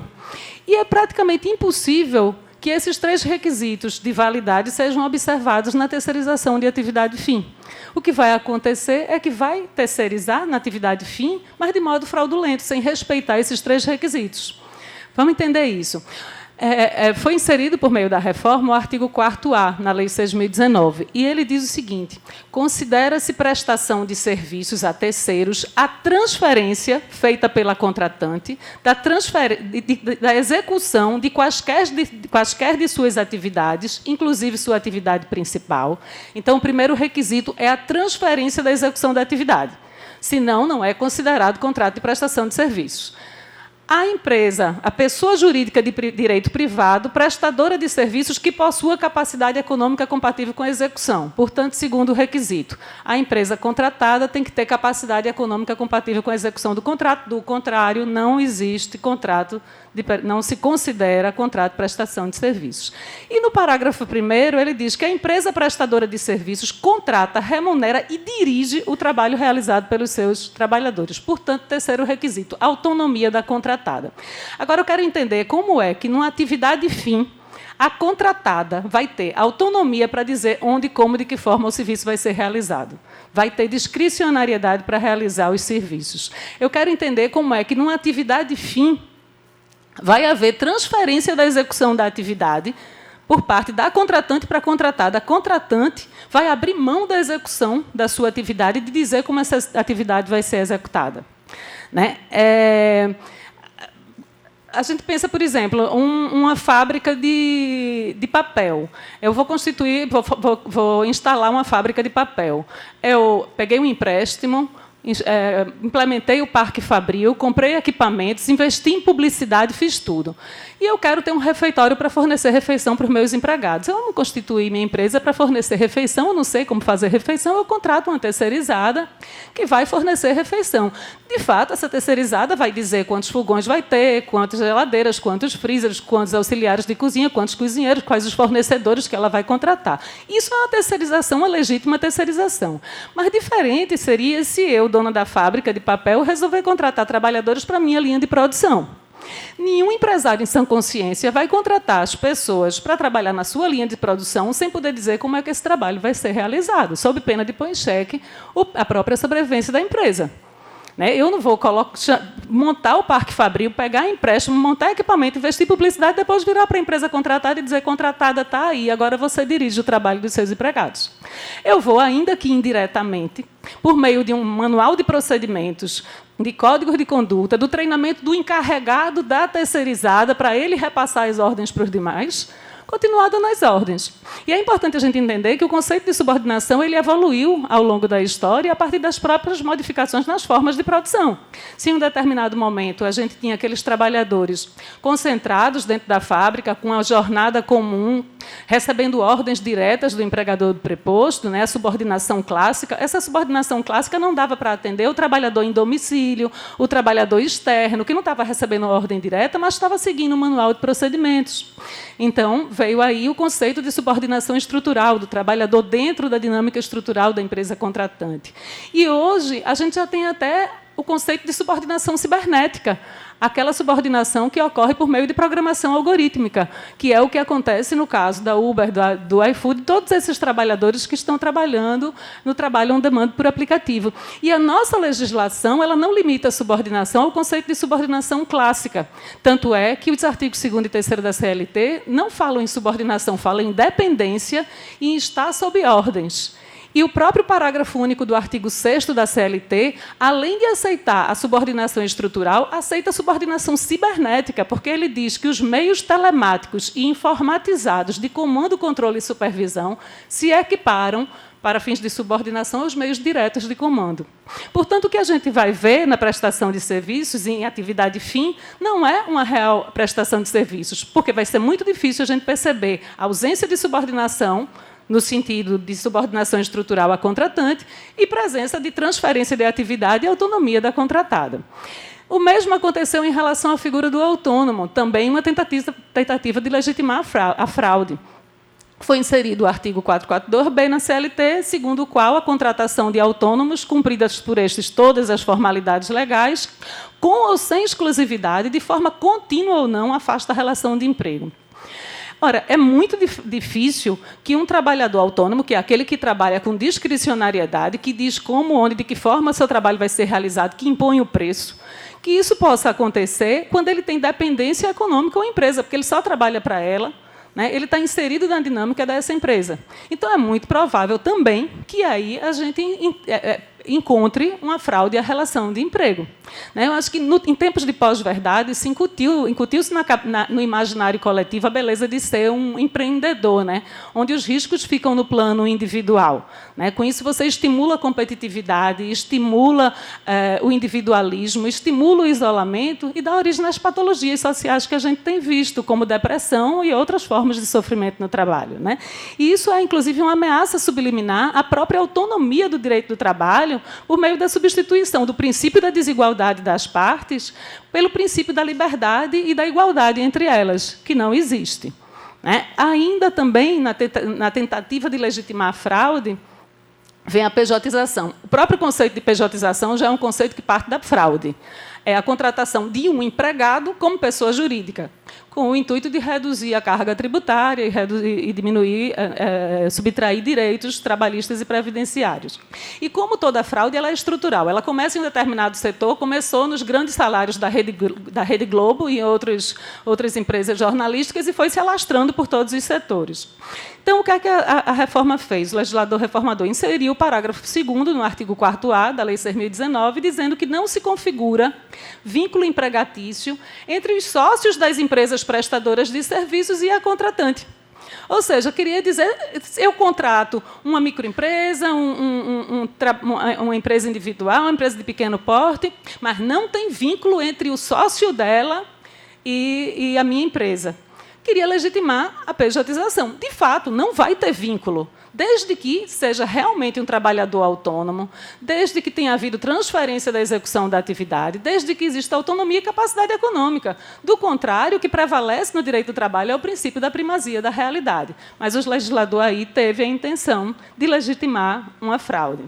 E é praticamente impossível que esses 3 requisitos de validade sejam observados na terceirização de atividade fim. O que vai acontecer é que vai terceirizar na atividade fim, mas de modo fraudulento, sem respeitar esses 3 requisitos. Vamos entender isso. Foi inserido, por meio da reforma, o artigo 4º na Lei 6.019, e ele diz o seguinte: considera-se prestação de serviços a terceiros a transferência feita pela contratante da execução de quaisquer de suas atividades, inclusive sua atividade principal. Então, o primeiro requisito é a transferência da execução da atividade. Senão, não é considerado contrato de prestação de serviços. A empresa, a pessoa jurídica de direito privado, prestadora de serviços que possua capacidade econômica compatível com a execução. Portanto, segundo o requisito, a empresa contratada tem que ter capacidade econômica compatível com a execução do contrato. Do contrário, não existe contrato, não se considera contrato de prestação de serviços. E no parágrafo 1º, ele diz que a empresa prestadora de serviços contrata, remunera e dirige o trabalho realizado pelos seus trabalhadores. Portanto, terceiro requisito, autonomia da contratada. Agora, eu quero entender como é que, numa atividade fim, a contratada vai ter autonomia para dizer onde, como, de que forma o serviço vai ser realizado. Vai ter discricionariedade para realizar os serviços. Eu quero entender como é que, numa atividade fim, vai haver transferência da execução da atividade por parte da contratante para a contratada. A contratante vai abrir mão da execução da sua atividade e de dizer como essa atividade vai ser executada. Né? A gente pensa, por exemplo, uma fábrica de papel. Eu vou vou instalar uma fábrica de papel. Eu peguei um empréstimo, implementei o Parque Fabril, comprei equipamentos, investi em publicidade, fiz tudo. E eu quero ter um refeitório para fornecer refeição para os meus empregados. Eu não constituí minha empresa para fornecer refeição, eu não sei como fazer refeição, eu contrato uma terceirizada que vai fornecer refeição. De fato, essa terceirizada vai dizer quantos fogões vai ter, quantas geladeiras, quantos freezers, quantos auxiliares de cozinha, quantos cozinheiros, quais os fornecedores que ela vai contratar. Isso é uma terceirização, uma legítima terceirização. Mas diferente seria se eu, dona da fábrica de papel, resolver contratar trabalhadores para a minha linha de produção. Nenhum empresário em sã consciência vai contratar as pessoas para trabalhar na sua linha de produção sem poder dizer como é que esse trabalho vai ser realizado, sob pena de pôr em xeque a própria sobrevivência da empresa. Eu não vou montar o Parque Fabril, pegar empréstimo, montar equipamento, investir em publicidade, depois virar para a empresa contratada e dizer contratada está aí, agora você dirige o trabalho dos seus empregados. Eu vou, ainda que indiretamente, por meio de um manual de procedimentos, de códigos de conduta, do treinamento do encarregado da terceirizada para ele repassar as ordens para os demais, continuar dando as ordens. E é importante a gente entender que o conceito de subordinação ele evoluiu ao longo da história a partir das próprias modificações nas formas de produção. Se em um determinado momento a gente tinha aqueles trabalhadores concentrados dentro da fábrica, com a jornada comum, recebendo ordens diretas do empregador do preposto, a subordinação clássica, essa subordinação clássica não dava para atender o trabalhador em domicílio, o trabalhador externo, que não estava recebendo ordem direta, mas estava seguindo o manual de procedimentos. Então, veio aí o conceito de subordinação estrutural, do trabalhador dentro da dinâmica estrutural da empresa contratante. E hoje a gente já tem até o conceito de subordinação cibernética, aquela subordinação que ocorre por meio de programação algorítmica, que é o que acontece no caso da Uber, do iFood, todos esses trabalhadores que estão trabalhando no trabalho on demand por aplicativo. E a nossa legislação ela não limita a subordinação ao conceito de subordinação clássica. Tanto é que os artigos 2º e 3º da CLT não falam em subordinação, falam em dependência e em estar sob ordens. E o próprio parágrafo único do artigo 6º da CLT, além de aceitar a subordinação estrutural, aceita a subordinação cibernética, porque ele diz que os meios telemáticos e informatizados de comando, controle e supervisão se equiparam para fins de subordinação aos meios diretos de comando. Portanto, o que a gente vai ver na prestação de serviços em atividade fim não é uma real prestação de serviços, porque vai ser muito difícil a gente perceber a ausência de subordinação no sentido de subordinação estrutural à contratante e presença de transferência de atividade e autonomia da contratada. O mesmo aconteceu em relação à figura do autônomo, também uma tentativa de legitimar a fraude. Foi inserido o artigo 442B na CLT, segundo o qual a contratação de autônomos, cumpridas por estes todas as formalidades legais, com ou sem exclusividade, de forma contínua ou não, afasta a relação de emprego. Ora, é muito difícil que um trabalhador autônomo, que é aquele que trabalha com discricionariedade, que diz como, onde, de que forma seu trabalho vai ser realizado, que impõe o preço, que isso possa acontecer quando ele tem dependência econômica ou empresa, porque ele só trabalha para ela, ele está inserido na dinâmica dessa empresa. Então, é muito provável também que aí a gente encontre uma fraude à relação de emprego. Eu acho que, em tempos de pós-verdade, incutiu-se no imaginário coletivo a beleza de ser um empreendedor, onde os riscos ficam no plano individual. Com isso, você estimula a competitividade, estimula o individualismo, estimula o isolamento e dá origem às patologias sociais que a gente tem visto, como depressão e outras formas de sofrimento no trabalho. E isso é, inclusive, uma ameaça subliminar à própria autonomia do direito do trabalho por meio da substituição do princípio da desigualdade das partes pelo princípio da liberdade e da igualdade entre elas, que não existe. Ainda também, na tentativa de legitimar a fraude, vem a pejotização. O próprio conceito de pejotização já é um conceito que parte da fraude. É a contratação de um empregado como pessoa jurídica, com o intuito de reduzir a carga tributária e diminuir, subtrair direitos trabalhistas e previdenciários. E, como toda fraude, ela é estrutural. Ela começa em um determinado setor, começou nos grandes salários da Rede Globo e outras empresas jornalísticas e foi se alastrando por todos os setores. Então, o que é que a reforma fez? O legislador reformador inseriu o parágrafo 2º no artigo 4º da Lei 6.019, dizendo que não se configura vínculo empregatício entre os sócios das empresas prestadoras de serviços e a contratante. Ou seja, queria dizer, eu contrato uma microempresa, uma empresa individual, uma empresa de pequeno porte, mas não tem vínculo entre o sócio dela e a minha empresa. Queria legitimar a pejotização. De fato, não vai ter vínculo, desde que seja realmente um trabalhador autônomo, desde que tenha havido transferência da execução da atividade, desde que exista autonomia e capacidade econômica. Do contrário, o que prevalece no direito do trabalho é o princípio da primazia da realidade. Mas o legislador aí teve a intenção de legitimar uma fraude.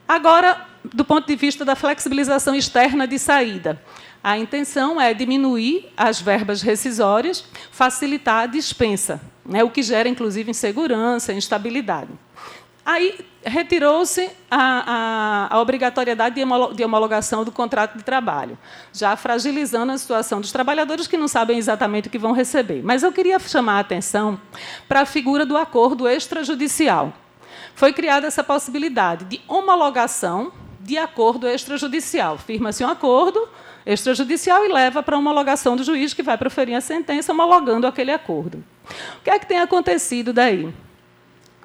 Agora, do ponto de vista da flexibilização externa de saída, a intenção é diminuir as verbas rescisórias, facilitar a dispensa, o que gera, inclusive, insegurança, instabilidade. Aí retirou-se a obrigatoriedade de homologação do contrato de trabalho, já fragilizando a situação dos trabalhadores que não sabem exatamente o que vão receber. Mas eu queria chamar a atenção para a figura do acordo extrajudicial. Foi criada essa possibilidade de homologação de acordo extrajudicial. Firma-se um acordo extrajudicial e leva para a homologação do juiz, que vai proferir a sentença homologando aquele acordo. O que é que tem acontecido daí?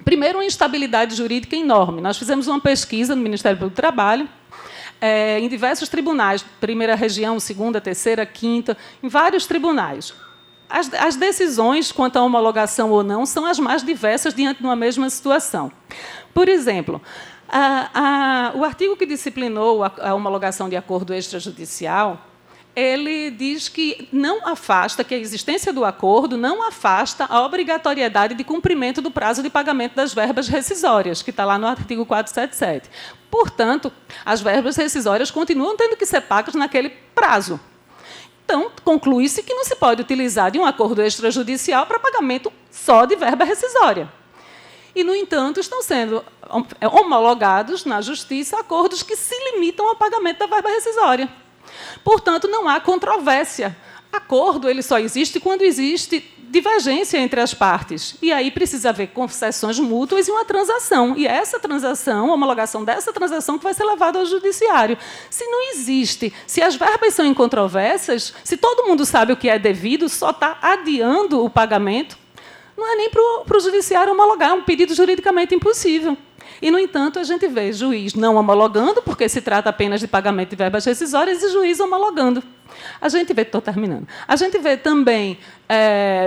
Primeiro, uma instabilidade jurídica enorme. Nós fizemos uma pesquisa no Ministério Público do Trabalho, em diversos tribunais, primeira região, segunda, terceira, quinta, em vários tribunais. As decisões quanto à homologação ou não são as mais diversas diante de uma mesma situação. Por exemplo, o artigo que disciplinou a homologação de acordo extrajudicial, ele diz que não afasta, que a existência do acordo não afasta a obrigatoriedade de cumprimento do prazo de pagamento das verbas rescisórias, que está lá no artigo 477. Portanto, as verbas rescisórias continuam tendo que ser pagas naquele prazo. Então, conclui-se que não se pode utilizar de um acordo extrajudicial para pagamento só de verba rescisória. E, no entanto, estão sendo homologados na Justiça acordos que se limitam ao pagamento da verba rescisória. Portanto, não há controvérsia. Acordo ele só existe quando existe divergência entre as partes. E aí precisa haver concessões mútuas e uma transação. E essa transação, a homologação dessa transação, que vai ser levada ao judiciário. Se não existe, se as verbas são incontroversas, se todo mundo sabe o que é devido, só está adiando o pagamento, não é nem para o judiciário homologar, é um pedido juridicamente impossível. E, no entanto, a gente vê juiz não homologando, porque se trata apenas de pagamento de verbas rescisórias, e juiz homologando. A gente vê, estou terminando. A gente vê também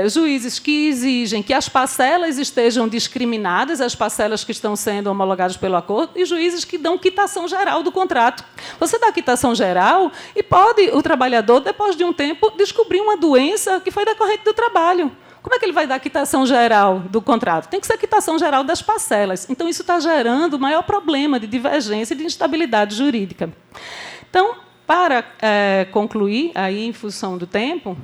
juízes que exigem que as parcelas estejam discriminadas, as parcelas que estão sendo homologadas pelo acordo, e juízes que dão quitação geral do contrato. Você dá quitação geral e pode o trabalhador, depois de um tempo, descobrir uma doença que foi decorrente do trabalho. Como é que ele vai dar quitação geral do contrato? Tem que ser quitação geral das parcelas. Então, isso está gerando o maior problema de divergência e de instabilidade jurídica. Então, para concluir, aí, em função do tempo,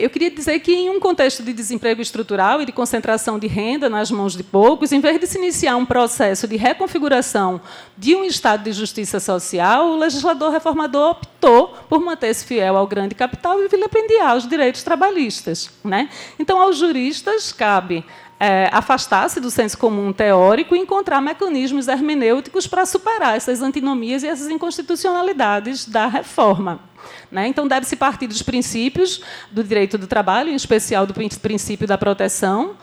eu queria dizer que, em um contexto de desemprego estrutural e de concentração de renda nas mãos de poucos, em vez de se iniciar um processo de reconfiguração de um Estado de justiça social, o legislador reformador optou por manter-se fiel ao grande capital e vilipendiar os direitos trabalhistas. Então, aos juristas cabe afastar-se do senso comum teórico e encontrar mecanismos hermenêuticos para superar essas antinomias e essas inconstitucionalidades da reforma. Né? Então, deve-se partir dos princípios do direito do trabalho, em especial do princípio da proteção,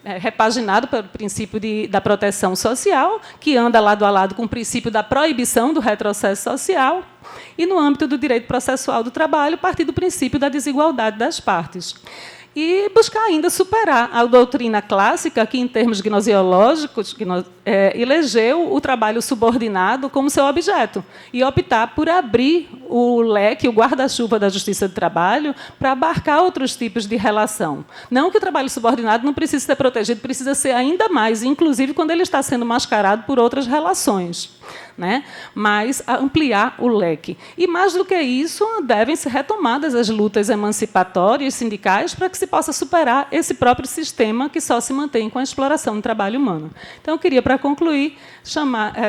repaginado pelo princípio da proteção social, que anda lado a lado com o princípio da proibição do retrocesso social, e, no âmbito do direito processual do trabalho, partir do princípio da desigualdade das partes. E buscar ainda superar a doutrina clássica, que, em termos gnoseológicos, elegeu o trabalho subordinado como seu objeto, e optar por abrir o leque, o guarda-chuva da justiça do trabalho, para abarcar outros tipos de relação. Não que o trabalho subordinado não precise ser protegido, precisa ser ainda mais, inclusive quando ele está sendo mascarado por outras relações. Né? Mas ampliar o leque. E, mais do que isso, devem ser retomadas as lutas emancipatórias sindicais para que se possa superar esse próprio sistema que só se mantém com a exploração do trabalho humano. Então, eu queria, para concluir,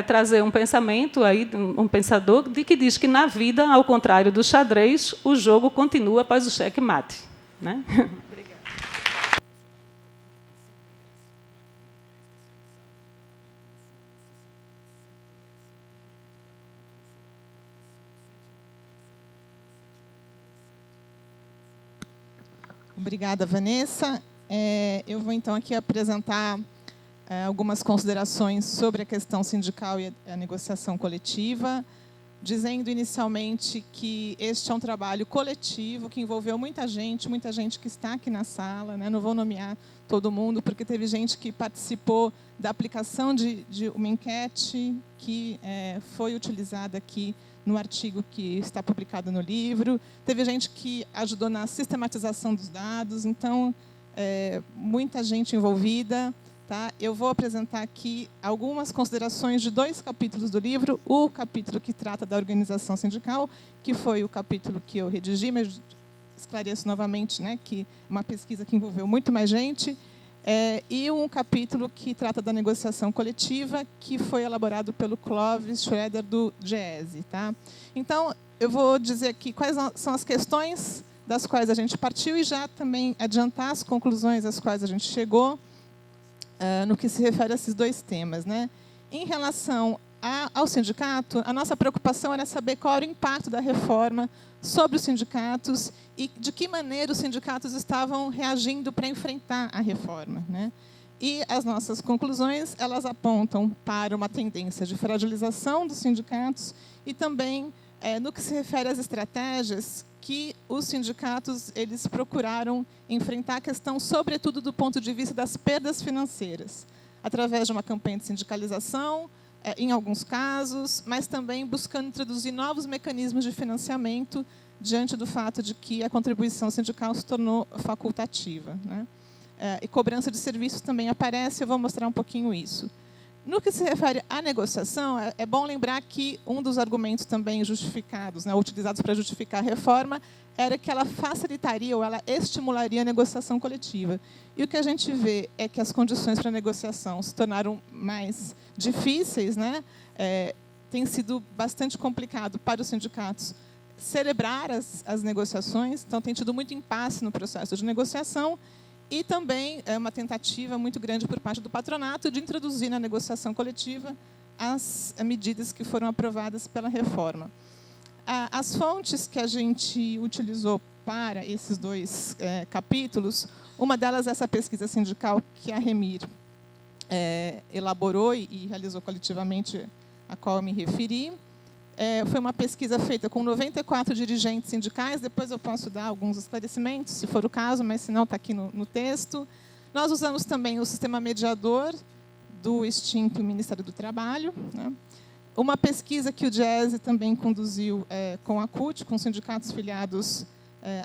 trazer um pensamento, aí, um pensador, que diz que, na vida, ao contrário do xadrez, o jogo continua após o xeque-mate. Né? Obrigada, Vanessa. Eu vou, então, aqui apresentar algumas considerações sobre a questão sindical e a negociação coletiva, dizendo inicialmente que este é um trabalho coletivo que envolveu muita gente que está aqui na sala. Né? Não vou nomear todo mundo, porque teve gente que participou da aplicação de uma enquete que foi utilizada aqui no artigo que está publicado no livro. Teve gente que ajudou na sistematização dos dados, então, muita gente envolvida. Tá? Eu vou apresentar aqui algumas considerações de 2 capítulos do livro. O capítulo que trata da organização sindical, que foi o capítulo que eu redigi, mas esclareço novamente, né, que é uma pesquisa que envolveu muito mais gente, e um capítulo que trata da negociação coletiva, que foi elaborado pelo Clovis Schroeder, do GESE. Tá? Então, eu vou dizer aqui quais são as questões das quais a gente partiu e já também adiantar as conclusões às quais a gente chegou, no que se refere a esses 2 temas. Né? Em relação ao sindicato, a nossa preocupação era saber qual era o impacto da reforma sobre os sindicatos e de que maneira os sindicatos estavam reagindo para enfrentar a reforma. Né? E as nossas conclusões, elas apontam para uma tendência de fragilização dos sindicatos e também, no que se refere às estratégias, que os sindicatos eles procuraram enfrentar a questão, sobretudo do ponto de vista das perdas financeiras, através de uma campanha de sindicalização, em alguns casos, mas também buscando introduzir novos mecanismos de financiamento diante do fato de que a contribuição sindical se tornou facultativa. Né? E cobrança de serviços também aparece, eu vou mostrar um pouquinho isso. No que se refere à negociação, é bom lembrar que um dos argumentos também justificados, né, utilizados para justificar a reforma, era que ela facilitaria ou ela estimularia a negociação coletiva. E o que a gente vê é que as condições para a negociação se tornaram mais difíceis. Né? Tem sido bastante complicado para os sindicatos celebrar as negociações, então tem tido muito impasse no processo de negociação, e também é uma tentativa muito grande por parte do patronato de introduzir na negociação coletiva as medidas que foram aprovadas pela reforma. As fontes que a gente utilizou para esses 2 capítulos, uma delas é essa pesquisa sindical que a Remir elaborou e realizou coletivamente, a qual eu me referi. Foi uma pesquisa feita com 94 dirigentes sindicais, depois eu posso dar alguns esclarecimentos, se for o caso, mas se não, está aqui no texto. Nós usamos também o sistema mediador do extinto Ministério do Trabalho. Né? Uma pesquisa que o GESE também conduziu com a CUT, com sindicatos filiados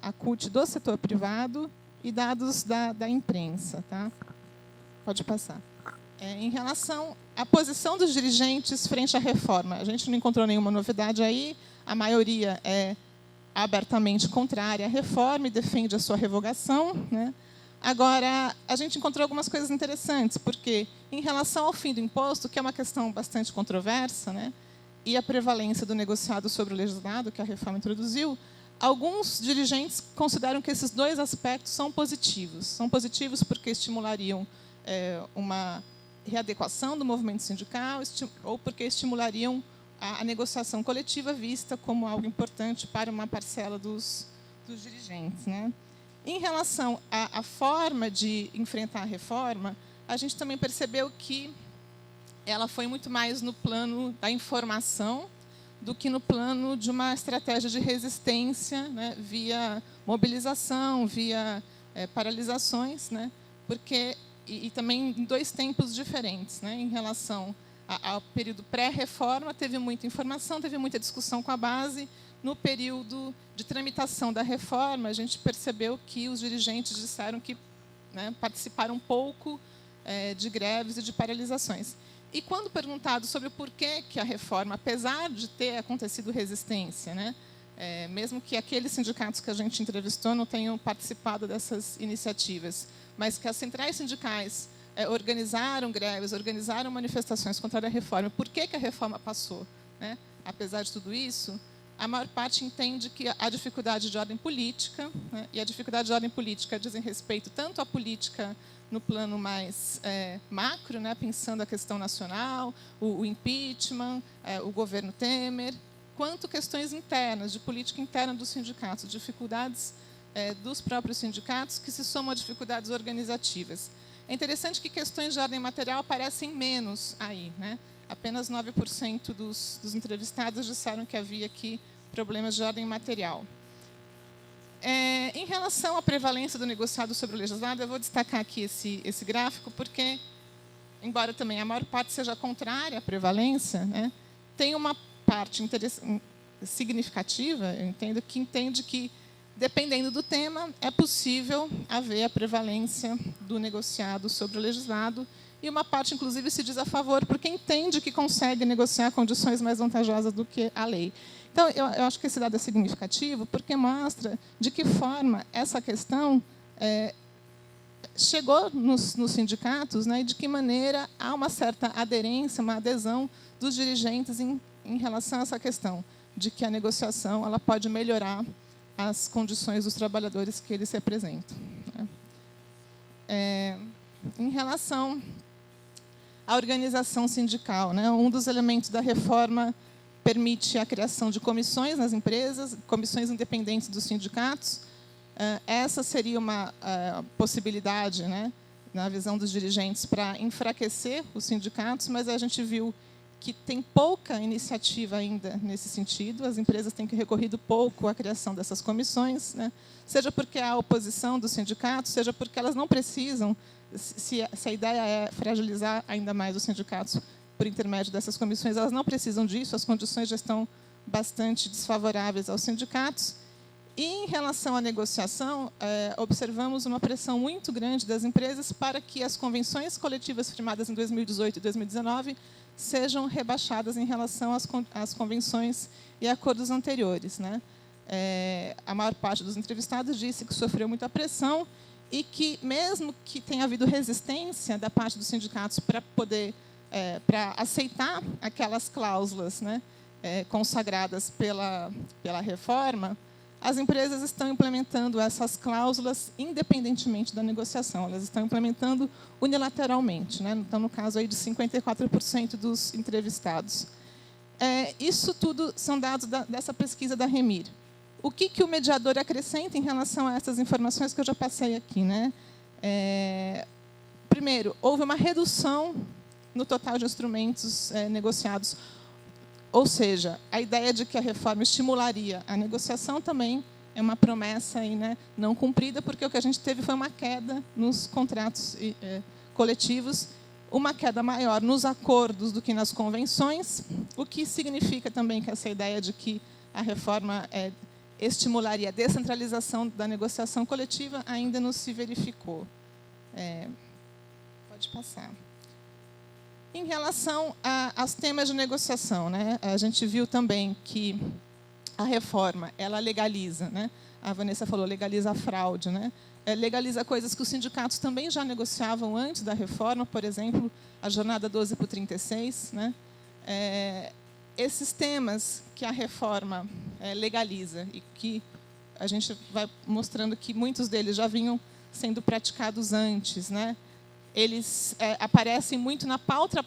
à CUT do setor privado, e dados da imprensa. Tá? Pode passar. Em relação à posição dos dirigentes frente à reforma, a gente não encontrou nenhuma novidade aí, a maioria é abertamente contrária à reforma e defende a sua revogação. Né? Agora, a gente encontrou algumas coisas interessantes, porque, em relação ao fim do imposto, que é uma questão bastante controversa, né, e a prevalência do negociado sobre o legislado, que a reforma introduziu, Alguns dirigentes consideram que esses dois aspectos são positivos. São positivos porque estimulariam uma readequação do movimento sindical ou porque estimulariam a negociação coletiva vista como algo importante para uma parcela dos dirigentes, né? Em relação à forma de enfrentar a reforma, a gente também percebeu que ela foi muito mais no plano da informação do que no plano de uma estratégia de resistência, né, via mobilização, via paralisações, né, porque e também em dois tempos diferentes, né, em relação ao período pré-reforma, teve muita informação, teve muita discussão com a base. No período de tramitação da reforma, a gente percebeu que os dirigentes disseram que, né, participaram pouco de greves e de paralisações. E, quando perguntado sobre o porquê que a reforma, apesar de ter acontecido resistência, né, mesmo que aqueles sindicatos que a gente entrevistou não tenham participado dessas iniciativas, mas que as centrais sindicais organizaram greves, organizaram manifestações contra a reforma, por que a reforma passou, né? Apesar de tudo isso, a maior parte entende que a dificuldade de ordem política, né, e a dificuldade de ordem política dizem respeito tanto à política no plano mais macro, né, pensando a questão nacional, o impeachment, o governo Temer, quanto questões internas, de política interna dos sindicatos, dificuldades dos próprios sindicatos que se somam a dificuldades organizativas. É interessante que questões de ordem material aparecem menos aí, né? Apenas 9% dos entrevistados disseram que havia aqui problemas de ordem material. Em relação à prevalência do negociado sobre o legislado, eu vou destacar aqui esse gráfico, porque, embora também a maior parte seja contrária à prevalência, né, tem uma parte significativa, eu entendo, que entende que, dependendo do tema, é possível haver a prevalência do negociado sobre o legislado, e uma parte, inclusive, se diz a favor, porque entende que consegue negociar condições mais vantajosas do que a lei. Então, eu acho que esse dado é significativo, porque mostra de que forma essa questão chegou nos sindicatos, né, e de que maneira há uma certa aderência, uma adesão dos dirigentes em relação a essa questão, de que a negociação ela pode melhorar as condições dos trabalhadores que eles representam, né? Em relação à organização sindical, né, um dos elementos da reforma permite a criação de comissões nas empresas, comissões independentes dos sindicatos. Essa seria uma possibilidade, né, na visão dos dirigentes, para enfraquecer os sindicatos, mas a gente viu que tem pouca iniciativa ainda nesse sentido, as empresas têm recorrido pouco à criação dessas comissões, né, seja porque há oposição dos sindicatos, seja porque elas não precisam, se a ideia é fragilizar ainda mais os sindicatos por intermédio dessas comissões, elas não precisam disso, as condições já estão bastante desfavoráveis aos sindicatos. E, em relação à negociação, observamos uma pressão muito grande das empresas para que as convenções coletivas firmadas em 2018 e 2019 sejam rebaixadas em relação às convenções e acordos anteriores, né? A maior parte dos entrevistados disse que sofreu muita pressão e que, mesmo que tenha havido resistência da parte dos sindicatos para poder para aceitar aquelas cláusulas, né, consagradas pela reforma, as empresas estão implementando essas cláusulas independentemente da negociação, elas estão implementando unilateralmente, né? Então, no caso aí de 54% dos entrevistados. Isso tudo são dados dessa pesquisa da Remir. O que o mediador acrescenta em relação a essas informações que eu já passei aqui, né? Primeiro, houve uma redução no total de instrumentos negociados. Ou seja, a ideia de que a reforma estimularia a negociação também é uma promessa aí, né, não cumprida, porque o que a gente teve foi uma queda nos contratos coletivos, uma queda maior nos acordos do que nas convenções, o que significa também que essa ideia de que a reforma estimularia a descentralização da negociação coletiva ainda não se verificou. Pode passar. Em relação aos temas de negociação, né, a gente viu também que a reforma ela legaliza, né, a Vanessa falou, legaliza a fraude, né, legaliza coisas que os sindicatos também já negociavam antes da reforma, por exemplo, a jornada 12 por 36. Né, esses temas que a reforma legaliza e que a gente vai mostrando que muitos deles já vinham sendo praticados antes, né? Eles aparecem muito na pauta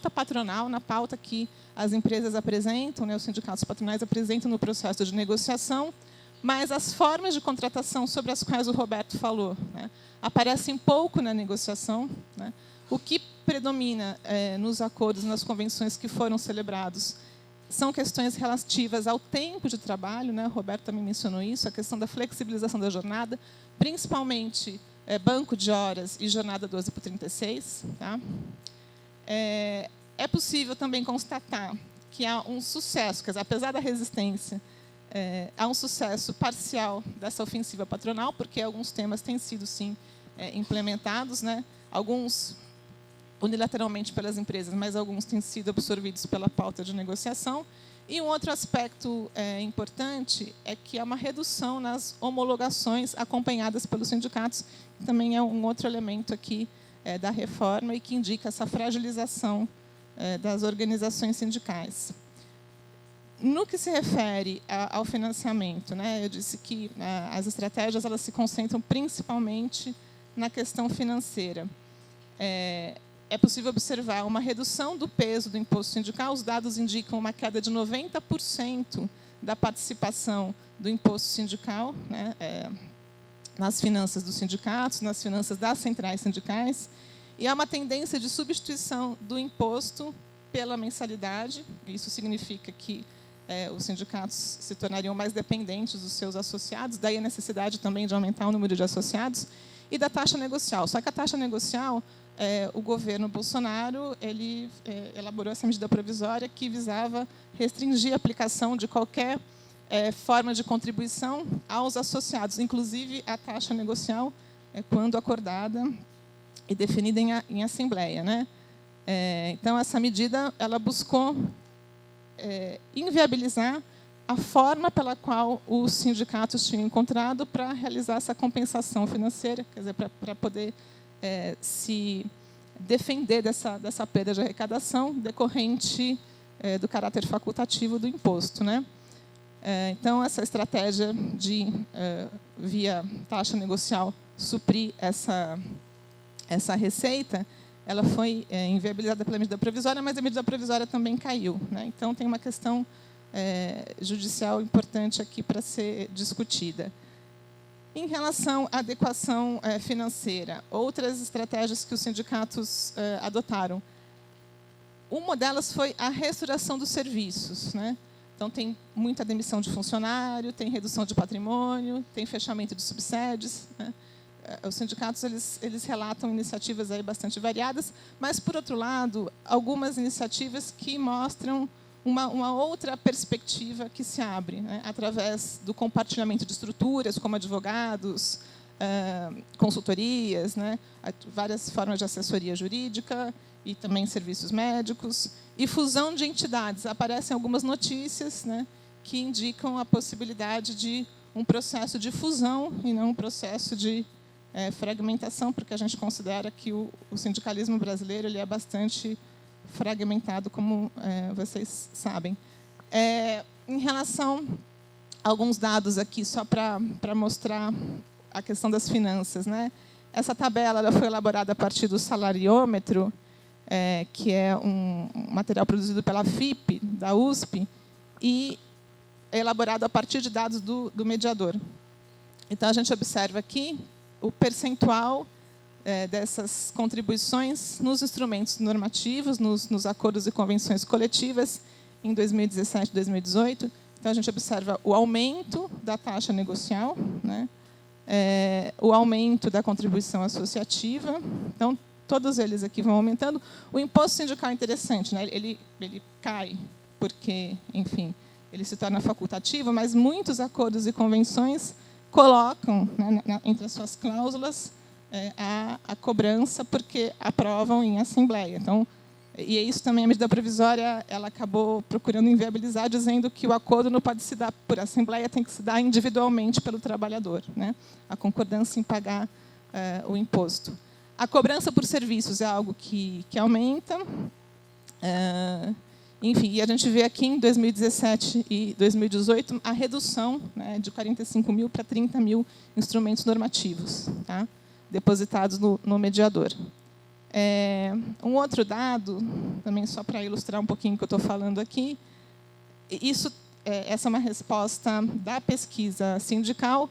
patronal, na pauta que as empresas apresentam, né, os sindicatos patronais apresentam no processo de negociação, mas as formas de contratação sobre as quais o Roberto falou, né, aparecem pouco na negociação, né? O que predomina nos acordos, nas convenções que foram celebrados, são questões relativas ao tempo de trabalho, né? O Roberto também mencionou isso, a questão da flexibilização da jornada, principalmente banco de horas e jornada 12/36. Tá? É possível também constatar que há um sucesso, quer dizer, apesar da resistência, há um sucesso parcial dessa ofensiva patronal, porque alguns temas têm sido, sim, implementados, né? Alguns unilateralmente pelas empresas, mas alguns têm sido absorvidos pela pauta de negociação. E um outro aspecto importante é que há uma redução nas homologações acompanhadas pelos sindicatos, que também é um outro elemento aqui da reforma e que indica essa fragilização das organizações sindicais. No que se refere ao financiamento, né, eu disse que as estratégias elas se concentram principalmente na questão financeira. É possível observar uma redução do peso do imposto sindical. Os dados indicam uma queda de 90% da participação do imposto sindical, né, nas finanças dos sindicatos, nas finanças das centrais sindicais. E há uma tendência de substituição do imposto pela mensalidade. Isso significa que os sindicatos se tornariam mais dependentes dos seus associados, daí a necessidade também de aumentar o número de associados, e da taxa negocial. Só que a taxa negocial, o governo Bolsonaro ele elaborou essa medida provisória que visava restringir a aplicação de qualquer forma de contribuição aos associados, inclusive a taxa negocial, quando acordada e definida em assembleia, né? Então, essa medida ela buscou inviabilizar a forma pela qual os sindicatos tinham encontrado para realizar essa compensação financeira, quer dizer, para poder se defender dessa perda de arrecadação decorrente do caráter facultativo do imposto, né? Então, essa estratégia de, via taxa negocial, suprir essa receita, ela foi inviabilizada pela medida provisória, mas a medida provisória também caiu, né? Então, tem uma questão judicial importante aqui para ser discutida. Em relação à adequação financeira, outras estratégias que os sindicatos adotaram. Uma delas foi a restauração dos serviços, né? Então, tem muita demissão de funcionário, tem redução de patrimônio, tem fechamento de subsedes, né? Os sindicatos eles relatam iniciativas aí bastante variadas, mas, por outro lado, algumas iniciativas que mostram uma outra perspectiva que se abre, né, através do compartilhamento de estruturas, como advogados, consultorias, né, várias formas de assessoria jurídica e também serviços médicos, e fusão de entidades. Aparecem algumas notícias, né, que indicam a possibilidade de um processo de fusão e não um processo de fragmentação, porque a gente considera que o sindicalismo brasileiro ele é bastante fragmentado, como vocês sabem. Em relação a alguns dados aqui, só para mostrar a questão das finanças, né? Essa tabela ela foi elaborada a partir do salariômetro, que é um material produzido pela FIP, da USP, e é elaborado a partir de dados do mediador. Então, a gente observa aqui o percentual dessas contribuições nos instrumentos normativos, nos acordos e convenções coletivas, em 2017 e 2018. Então, a gente observa o aumento da taxa negocial, né? O aumento da contribuição associativa. Então, todos eles aqui vão aumentando. O imposto sindical é interessante, né? Ele cai, porque, enfim, ele se torna facultativo, mas muitos acordos e convenções colocam, né, entre as suas cláusulas a cobrança, porque aprovam em assembleia. Então, e é isso também, a medida provisória ela acabou procurando inviabilizar, dizendo que o acordo não pode se dar por assembleia, tem que se dar individualmente pelo trabalhador, né? A concordância em pagar o imposto. A cobrança por serviços é algo que aumenta, Enfim, e a gente vê aqui em 2017 e 2018 a redução, né, de 45 mil para 30 mil instrumentos normativos, tá, depositados no mediador. Um outro dado, também só para ilustrar um pouquinho o que eu estou falando aqui, essa é uma resposta da pesquisa sindical.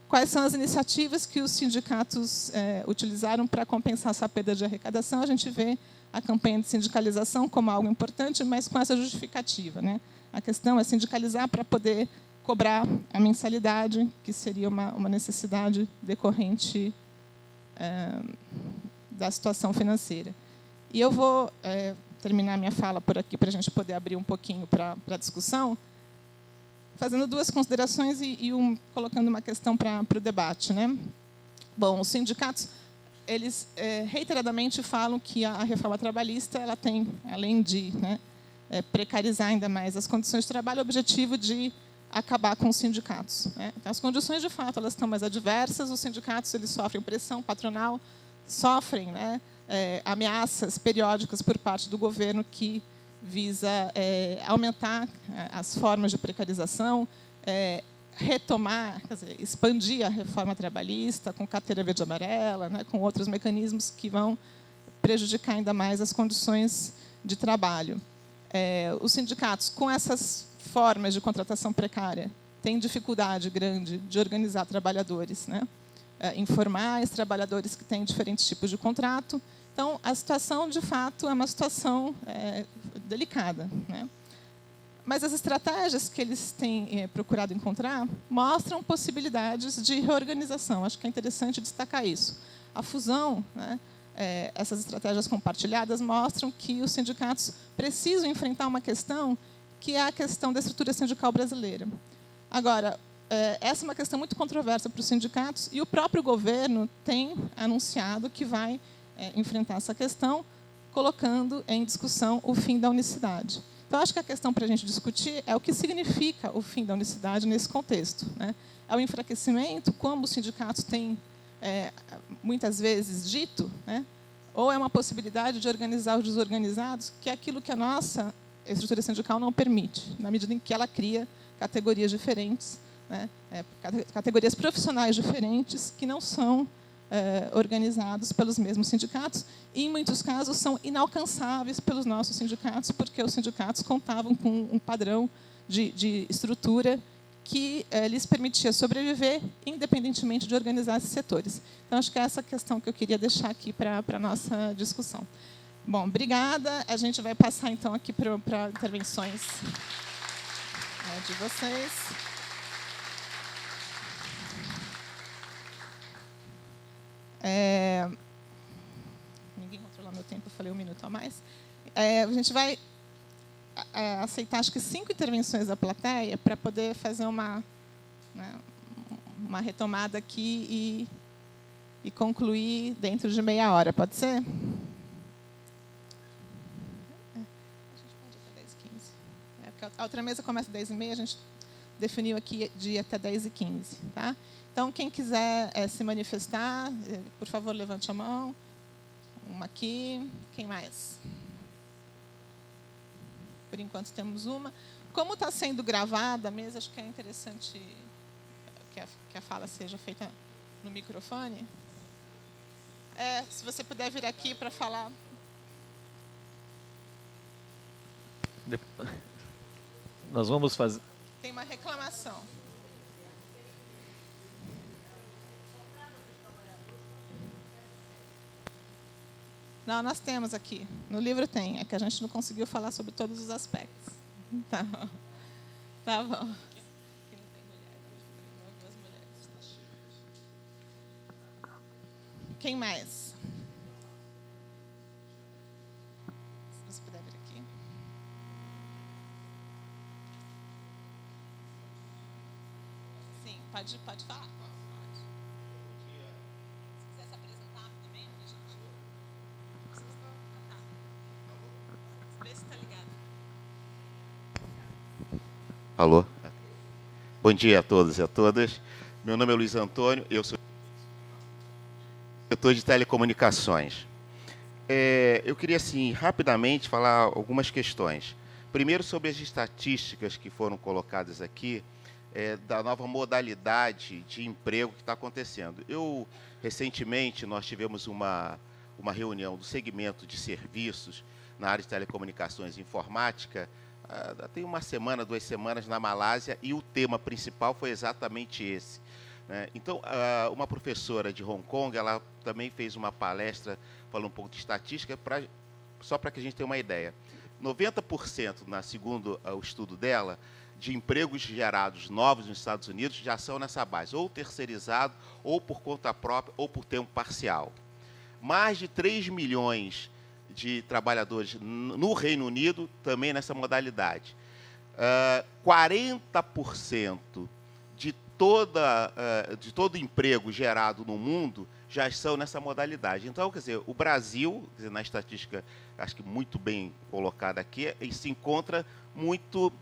Quais são as iniciativas que os sindicatos utilizaram para compensar essa perda de arrecadação? A gente vê a campanha de sindicalização como algo importante, mas com essa justificativa, né? A questão é sindicalizar para poder cobrar a mensalidade, que seria uma necessidade decorrente da situação financeira. E eu vou terminar minha fala por aqui, para a gente poder abrir um pouquinho para a discussão, fazendo duas considerações e colocando uma questão para o debate, né? Bom, os sindicatos, eles reiteradamente falam que a reforma trabalhista ela tem, além de, né, precarizar ainda mais as condições de trabalho, o objetivo de acabar com os sindicatos, né? Então, as condições, de fato, elas estão mais adversas, os sindicatos eles sofrem pressão patronal, sofrem, né, ameaças periódicas por parte do governo que visa aumentar as formas de precarização, retomar, quer dizer, expandir a reforma trabalhista com carteira verde e amarela, né, com outros mecanismos que vão prejudicar ainda mais as condições de trabalho. Os sindicatos, com essas formas de contratação precária, têm dificuldade grande de organizar trabalhadores, né, informais, trabalhadores que têm diferentes tipos de contrato. Então, a situação, de fato, é uma situação delicada, né? Mas as estratégias que eles têm procurado encontrar mostram possibilidades de reorganização. Acho que é interessante destacar isso. A fusão, né, essas estratégias compartilhadas mostram que os sindicatos precisam enfrentar uma questão que é a questão da estrutura sindical brasileira. Agora, essa é uma questão muito controversa para os sindicatos e o próprio governo tem anunciado que vai enfrentar essa questão, colocando em discussão o fim da unicidade. Então, acho que a questão para a gente discutir é o que significa o fim da unicidade nesse contexto, né? É o enfraquecimento, como os sindicatos têm muitas vezes dito, né? Ou é uma possibilidade de organizar os desorganizados, que é aquilo que a nossa estrutura sindical não permite, na medida em que ela cria categorias diferentes, né? Categorias profissionais diferentes que não são organizados pelos mesmos sindicatos e, em muitos casos, são inalcançáveis pelos nossos sindicatos, porque os sindicatos contavam com um padrão de estrutura que lhes permitia sobreviver, independentemente de organizar esses setores. Então, acho que é essa questão que eu queria deixar aqui para a nossa discussão. Bom, obrigada. A gente vai passar, então, aqui para intervenções de vocês. Ninguém controla meu tempo, eu falei 1 minuto a mais. A gente vai aceitar, acho que 5 intervenções da plateia para poder fazer uma retomada aqui e concluir dentro de meia hora. Pode ser? A gente pode ir até 10h15. A outra mesa começa às 10h30, a gente definiu aqui de ir até 10h15. Tá? Então, quem quiser se manifestar, por favor, levante a mão. Uma aqui. Quem mais? Por enquanto, temos uma. Como está sendo gravada a mesa, acho que é interessante que a fala seja feita no microfone. Se você puder vir aqui para falar. Nós vamos fazer... Tem uma reclamação. Não, nós temos aqui. No livro tem. É que a gente não conseguiu falar sobre todos os aspectos. Tá bom. Tá bom. Quem mais? Se você puder vir aqui. Sim, pode falar. Alô? Bom dia a todos e a todas. Meu nome é Luiz Antônio, eu sou setor de telecomunicações. Eu queria, assim, rapidamente falar algumas questões. Primeiro, sobre as estatísticas que foram colocadas aqui, da nova modalidade de emprego que está acontecendo. Recentemente, nós tivemos uma reunião do segmento de serviços na área de telecomunicações e informática, tem uma semana, 2 semanas, na Malásia, e o tema principal foi exatamente esse. Então, uma professora de Hong Kong, ela também fez uma palestra falando um pouco de estatística, só para que a gente tenha uma ideia. 90%, segundo o estudo dela, de empregos gerados novos nos Estados Unidos já são nessa base, ou terceirizado, ou por conta própria, ou por tempo parcial. Mais de 3 milhões de trabalhadores no Reino Unido também nessa modalidade. 40% de todo emprego gerado no mundo já são nessa modalidade. Então, quer dizer, o Brasil, na estatística, acho que muito bem colocada aqui, ele se encontra muito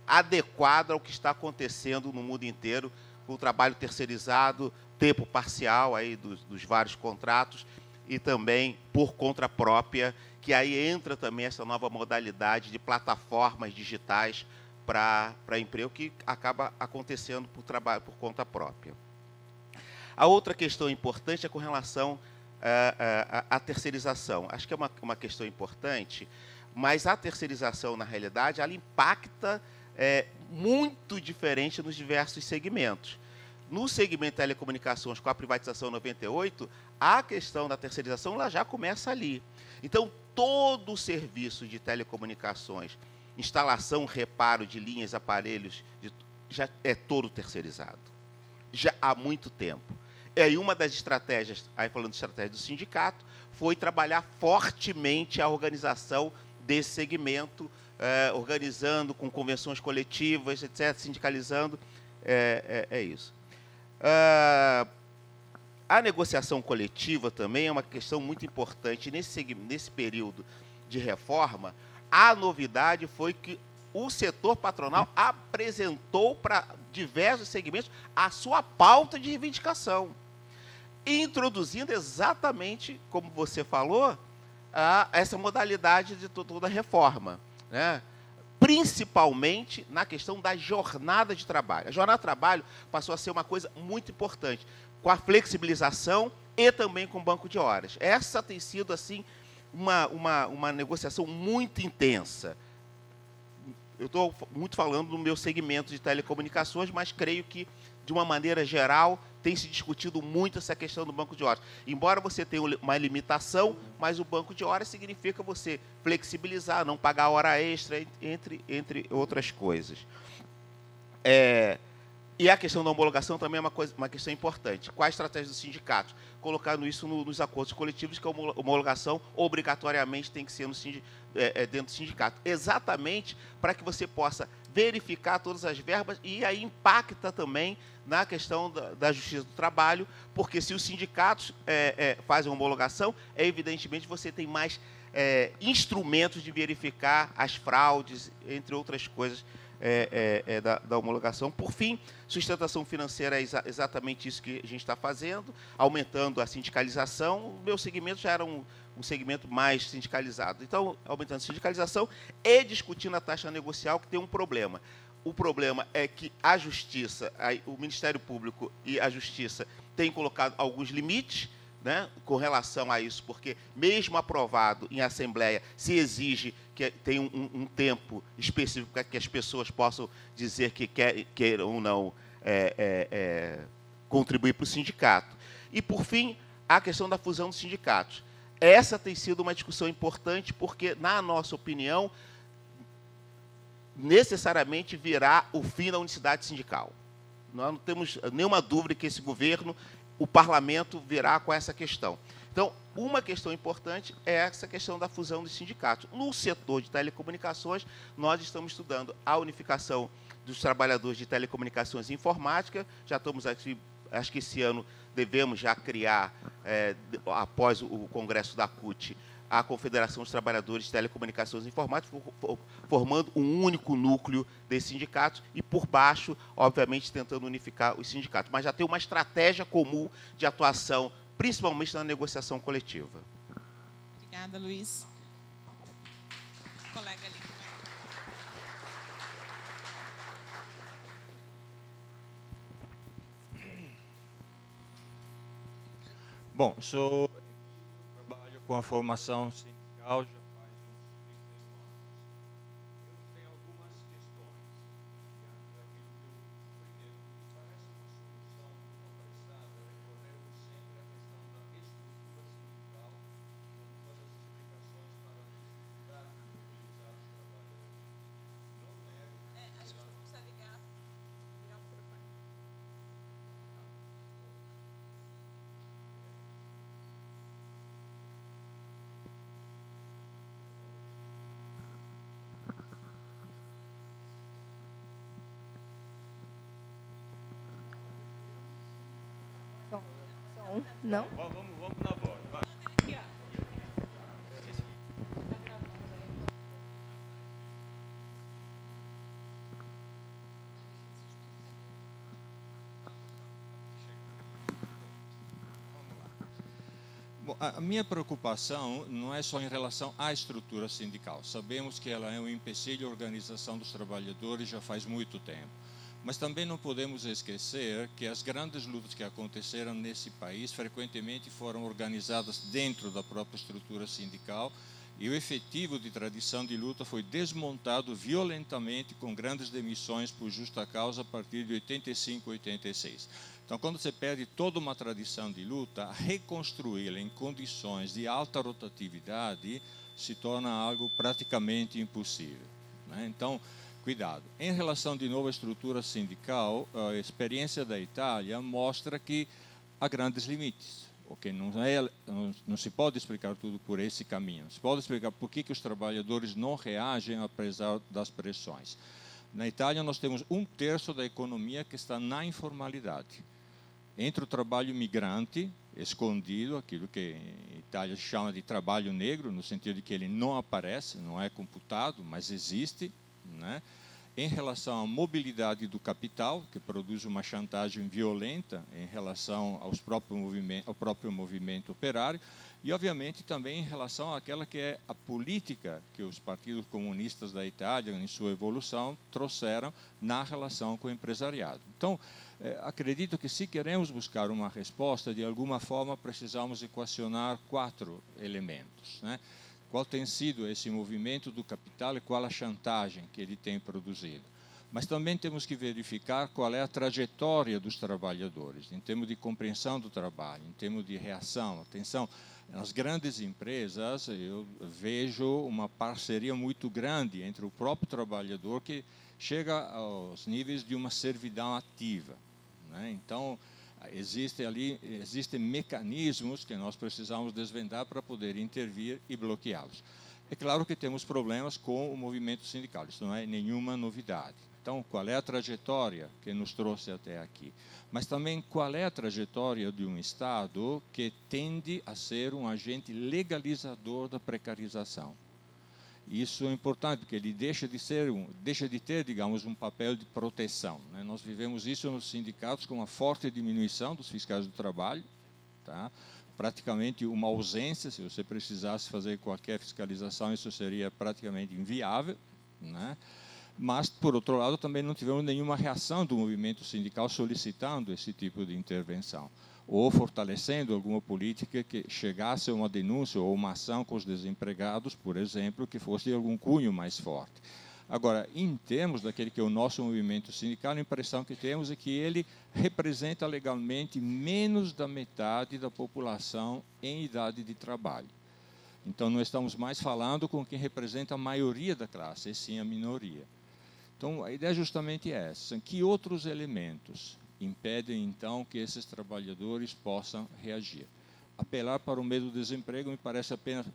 adequado ao que está acontecendo no mundo inteiro, com o trabalho terceirizado, tempo parcial aí dos vários contratos, e também por conta própria, que aí entra também essa nova modalidade de plataformas digitais para emprego, que acaba acontecendo por conta própria. A outra questão importante é com relação à terceirização. Acho que é uma questão importante, mas a terceirização, na realidade, ela impacta muito diferente nos diversos segmentos. No segmento de telecomunicações, com a privatização 98, a questão da terceirização ela já começa ali. Então, todo o serviço de telecomunicações, instalação, reparo de linhas, aparelhos, já é todo terceirizado, já há muito tempo. E aí uma das estratégias, aí falando de estratégia do sindicato, foi trabalhar fortemente a organização desse segmento, organizando com convenções coletivas, etc., sindicalizando, isso. A negociação coletiva também é uma questão muito importante. Nesse período de reforma, a novidade foi que o setor patronal apresentou para diversos segmentos a sua pauta de reivindicação, introduzindo exatamente, como você falou, essa modalidade de toda a reforma, né? Principalmente na questão da jornada de trabalho. A jornada de trabalho passou a ser uma coisa muito importante, com a flexibilização e também com o banco de horas. Essa tem sido assim uma negociação muito intensa. Eu estou muito falando no meu segmento de telecomunicações, mas creio que, de uma maneira geral, tem se discutido muito essa questão do banco de horas. Embora você tenha uma limitação, mas o banco de horas significa você flexibilizar, não pagar hora extra, entre outras coisas. E a questão da homologação também é uma questão importante. Qual a estratégia dos sindicatos? Colocando isso nos acordos coletivos, que a homologação obrigatoriamente tem que ser dentro do sindicato. Exatamente para que você possa verificar todas as verbas, e aí impacta também na questão da justiça do trabalho, porque se os sindicatos fazem a homologação, evidentemente você tem mais instrumentos de verificar as fraudes, entre outras coisas, da homologação. Por fim, sustentação financeira é exatamente isso que a gente está fazendo, aumentando a sindicalização. O meu segmento já era um segmento mais sindicalizado. Então, aumentando a sindicalização e discutindo a taxa negocial, que tem um problema. O problema é que a Justiça, o Ministério Público e a Justiça têm colocado alguns limites, né, com relação a isso, porque, mesmo aprovado em Assembleia, se exige que tenha um tempo específico para que as pessoas possam dizer que queiram ou não contribuir para o sindicato. E, por fim, a questão da fusão dos sindicatos. Essa tem sido uma discussão importante, porque, na nossa opinião, necessariamente virá o fim da unicidade sindical. Nós não temos nenhuma dúvida que esse governo, o parlamento, virá com essa questão. Então, uma questão importante é essa questão da fusão dos sindicatos. No setor de telecomunicações, nós estamos estudando a unificação dos trabalhadores de telecomunicações e informática. Já estamos aqui, acho que esse ano devemos já criar, após o congresso da CUT, a Confederação dos Trabalhadores de Telecomunicações e Informática, formando um único núcleo desses sindicatos e, por baixo, obviamente, tentando unificar os sindicatos. Mas já tem uma estratégia comum de atuação, principalmente na negociação coletiva. Obrigada, Luiz. Colega ali. Bom, trabalho com a formação sindical já faz uns 31 anos. Eu tenho algumas questões diante daquilo que eu primeiro me parece uma solução apressada, recorrendo sempre à questão da estrutura sindical, com todas as implicações para a dificuldade de mobilizar os trabalhadores. Não nego. Acho que você precisa ligar o microfone. Não? Vamos na voz. Vai. Bom, a minha preocupação não é só em relação à estrutura sindical. Sabemos que ela é um empecilho à organização dos trabalhadores já faz muito tempo. Mas também não podemos esquecer que as grandes lutas que aconteceram nesse país frequentemente foram organizadas dentro da própria estrutura sindical e o efetivo de tradição de luta foi desmontado violentamente com grandes demissões por justa causa a partir de 85, 86. Então, quando você perde toda uma tradição de luta, reconstruí-la em condições de alta rotatividade se torna algo praticamente impossível, né? Então, cuidado. Em relação, de novo, à estrutura sindical, a experiência da Itália mostra que há grandes limites. Okay? Não se pode explicar tudo por esse caminho. Se pode explicar por que os trabalhadores não reagem apesar das pressões. Na Itália, nós temos 1/3 da economia que está na informalidade. Entre o trabalho migrante, escondido, aquilo que em Itália se chama de trabalho negro, no sentido de que ele não aparece, não é computado, mas existe, né? Em relação à mobilidade do capital, que produz uma chantagem violenta em relação ao próprio movimento operário, e, obviamente, também em relação àquela que é a política que os partidos comunistas da Itália, em sua evolução, trouxeram na relação com o empresariado. Então, acredito que, se queremos buscar uma resposta, de alguma forma precisamos equacionar 4 elementos, né? Qual tem sido esse movimento do capital e qual a chantagem que ele tem produzido. Mas também temos que verificar qual é a trajetória dos trabalhadores, em termos de compreensão do trabalho, em termos de reação. Atenção, nas grandes empresas eu vejo uma parceria muito grande entre o próprio trabalhador, que chega aos níveis de uma servidão ativa, né? Então, existem mecanismos que nós precisamos desvendar para poder intervir e bloqueá-los. É claro que temos problemas com o movimento sindical, isso não é nenhuma novidade. Então, qual é a trajetória que nos trouxe até aqui? Mas também qual é a trajetória de um Estado que tende a ser um agente legalizador da precarização? Isso é importante, porque ele deixa de ter, digamos, um papel de proteção, né? Nós vivemos isso nos sindicatos com uma forte diminuição dos fiscais do trabalho, tá? Praticamente uma ausência. Se você precisasse fazer qualquer fiscalização, isso seria praticamente inviável, né? Mas, por outro lado, também não tivemos nenhuma reação do movimento sindical solicitando esse tipo de intervenção, ou fortalecendo alguma política que chegasse a uma denúncia ou uma ação com os desempregados, por exemplo, que fosse de algum cunho mais forte. Agora, em termos daquele que é o nosso movimento sindical, a impressão que temos é que ele representa legalmente menos da metade da população em idade de trabalho. Então, não estamos mais falando com quem representa a maioria da classe, e sim a minoria. Então, a ideia é justamente essa. Que outros elementos impedem, então, que esses trabalhadores possam reagir? Apelar para o medo do desemprego me parece apenas,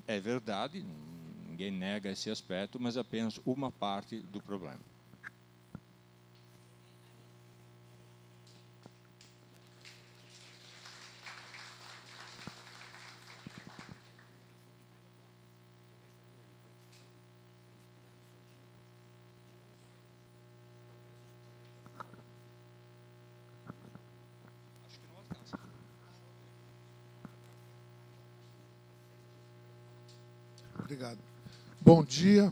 é verdade, ninguém nega esse aspecto, mas apenas uma parte do problema. Obrigado. Bom dia.